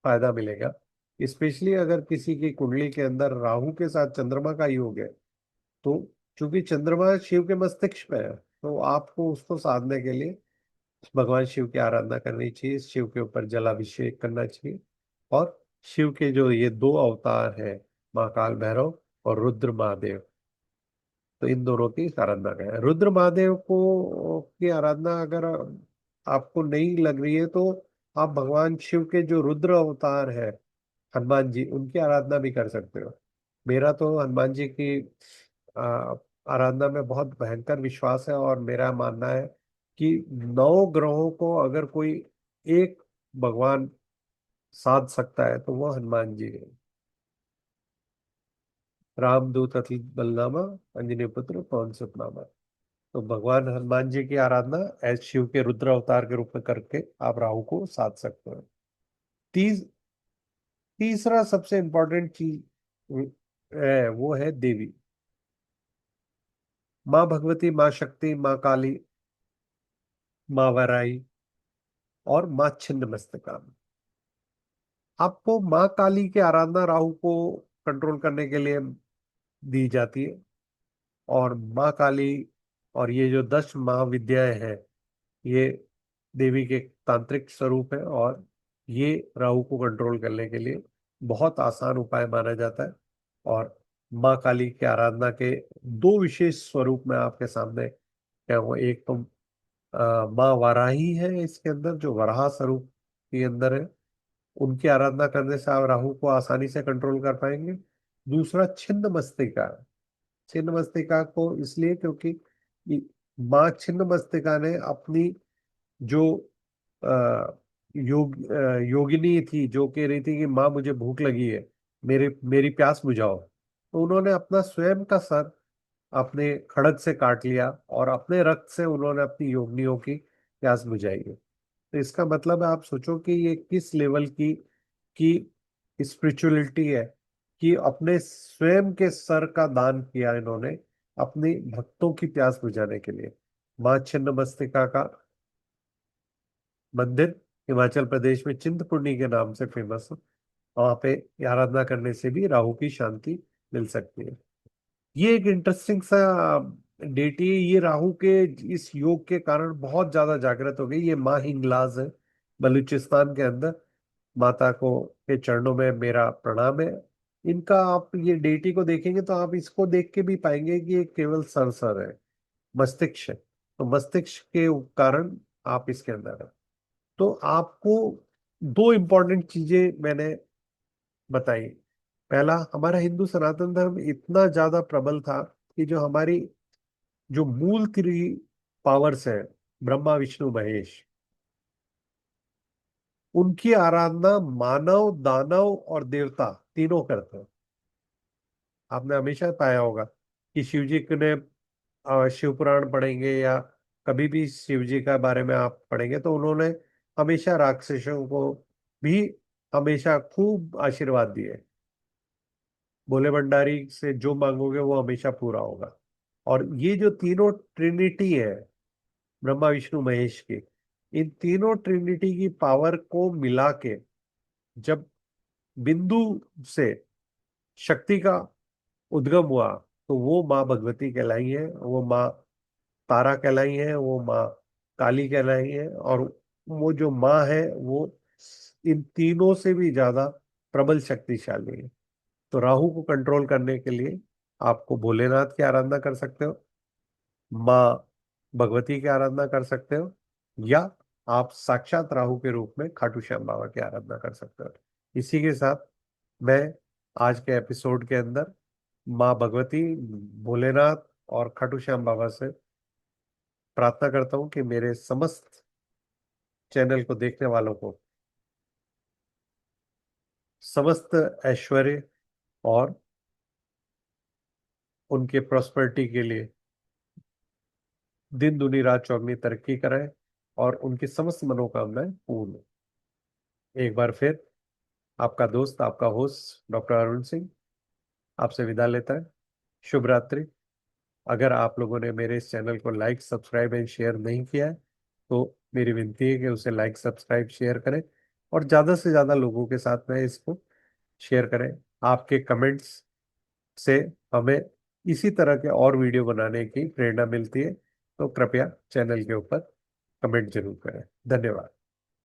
फायदा मिलेगा। स्पेशली अगर किसी की कुंडली के अंदर राहु के साथ चंद्रमा का योग है, तो चूंकि चंद्रमा शिव के मस्तिष्क में है, तो आपको उसको साधने के लिए भगवान शिव की आराधना करनी चाहिए, शिव के ऊपर जलाभिषेक करना चाहिए। और शिव के जो ये दो अवतार हैं, महाकाल भैरव और रुद्र महादेव, तो इन दोनों की आराधना करें। रुद्र महादेव को की आराधना अगर आपको नहीं लग रही है, तो आप भगवान शिव के जो रुद्र अवतार है हनुमान जी, उनकी आराधना भी कर सकते हो। मेरा तो हनुमान जी की आ, आराधना में बहुत भयंकर विश्वास है, और मेरा मानना है कि 9 ग्रहों को अगर कोई एक भगवान साध सकता है तो वो हनुमान जी है। रामदूत अति बलनामा, अंजनी पुत्र पवन सुत नामा। तो भगवान हनुमान जी की आराधना एज शिव के रुद्र अवतार के रूप में करके आप राहु को साध सकते हो। तीस तीसरा सबसे इंपॉर्टेंट चीज है, वो है देवी। माँ भगवती, माँ शक्ति, माँ काली, माँ वराई और माँ छिन्न मस्तिका। आपको माँ काली की आराधना राहु को कंट्रोल करने के लिए दी जाती है। और माँ काली और ये जो 10 महाविद्याएं हैं, ये देवी के तांत्रिक स्वरूप है, और ये राहु को कंट्रोल करने के लिए बहुत आसान उपाय माना जाता है। और माँ काली की आराधना के दो विशेष स्वरूप मैं आपके सामने क्या हुआ। एक तो माँ वाराही है, इसके अंदर जो वराह स्वरूप के अंदर है, उनकी आराधना करने से आप राहु को आसानी से कंट्रोल कर पाएंगे। दूसरा छिन्न मस्तिका। छिन्न मस्तिका को इसलिए क्योंकि माँ छिन्न मस्तिका ने अपनी जो योगिनी थी, जो कह रही थी कि माँ मुझे भूख लगी है, मेरी प्यास बुझाओ, तो उन्होंने अपना स्वयं का सर अपने खड़ग से काट लिया, और अपने रक्त से उन्होंने अपनी योगिनियों की प्यास बुझाई है। तो इसका मतलब है, आप सोचो कि ये किस लेवल की स्पिरिचुअलिटी है, कि अपने स्वयं के सर का दान किया इन्होंने अपने भक्तों की प्यास बुझाने के लिए। माँ छिन्न मस्तिका का मंदिर हिमाचल प्रदेश में चिंतपूर्णी के नाम से फेमस है। वहां पे आराधना करने से भी राहु की शांति मिल सकती है। ये एक इंटरेस्टिंग सा डेटी है। ये राहु के इस योग के कारण बहुत ज्यादा जागृत हो गई। ये माँ हिंगलाज है, बलूचिस्तान के अंदर। माता को के चरणों में मेरा प्रणाम है। इनका आप ये डेटी को देखेंगे तो आप इसको देख के भी पाएंगे कि ये केवल सर है, मस्तिष्क है। तो मस्तिष्क के कारण आप इसके अंदर है। तो आपको दो इंपॉर्टेंट चीजें मैंने बताई। पहला, हमारा हिंदू सनातन धर्म इतना ज्यादा प्रबल था कि जो हमारी जो मूल 3 पावर्स है, ब्रह्मा विष्णु महेश, उनकी आराधना मानव, दानव और देवता तीनों करते हैं। आपने हमेशा पाया होगा कि शिव जी ने शिव पुराण पढ़ेंगे, या कभी भी शिव जी का बारे में आप पढ़ेंगे, तो उन्होंने हमेशा राक्षसों को भी हमेशा खूब आशीर्वाद दिए। भोले भंडारी से जो मांगोगे वो हमेशा पूरा होगा। और ये जो तीनों ट्रिनिटी है, ब्रह्मा विष्णु महेश की, इन तीनों ट्रिनिटी की पावर को मिला के जब बिंदु से शक्ति का उद्गम हुआ, तो वो माँ भगवती कहलाई है, वो माँ तारा कहलाई है, वो माँ काली कहलाई है। और वो जो माँ है, वो इन तीनों से भी ज्यादा प्रबल शक्तिशाली है। तो राहु को कंट्रोल करने के लिए आपको भोलेनाथ की आराधना कर सकते हो, माँ भगवती की आराधना कर सकते हो, या आप साक्षात राहु के रूप में खाटू श्याम बाबा की आराधना कर सकते हो। इसी के साथ मैं आज के एपिसोड के अंदर माँ भगवती, भोलेनाथ और खाटू श्याम बाबा से प्रार्थना करता हूँ कि मेरे समस्त चैनल को देखने वालों को समस्त ऐश्वर्य और उनके प्रॉस्पेरिटी के लिए दिन दुनी रात चौगनी तरक्की कराएं, और उनकी समस्त मनोकामनाएं पूर्ण हो। एक बार फिर आपका दोस्त, आपका होस्ट डॉक्टर अरुण सिंह आपसे विदा लेता है। शुभ रात्रि। अगर आप लोगों ने मेरे इस चैनल को लाइक, सब्सक्राइब एंड शेयर नहीं किया है, तो मेरी विनती है कि उसे लाइक, सब्सक्राइब, शेयर करें। और ज्यादा से ज्यादा लोगों के साथ में इसको शेयर करें। आपके कमेंट्स से हमें इसी तरह के और वीडियो बनाने की प्रेरणा मिलती है, तो कृपया चैनल के ऊपर कमेंट जरूर करें। धन्यवाद।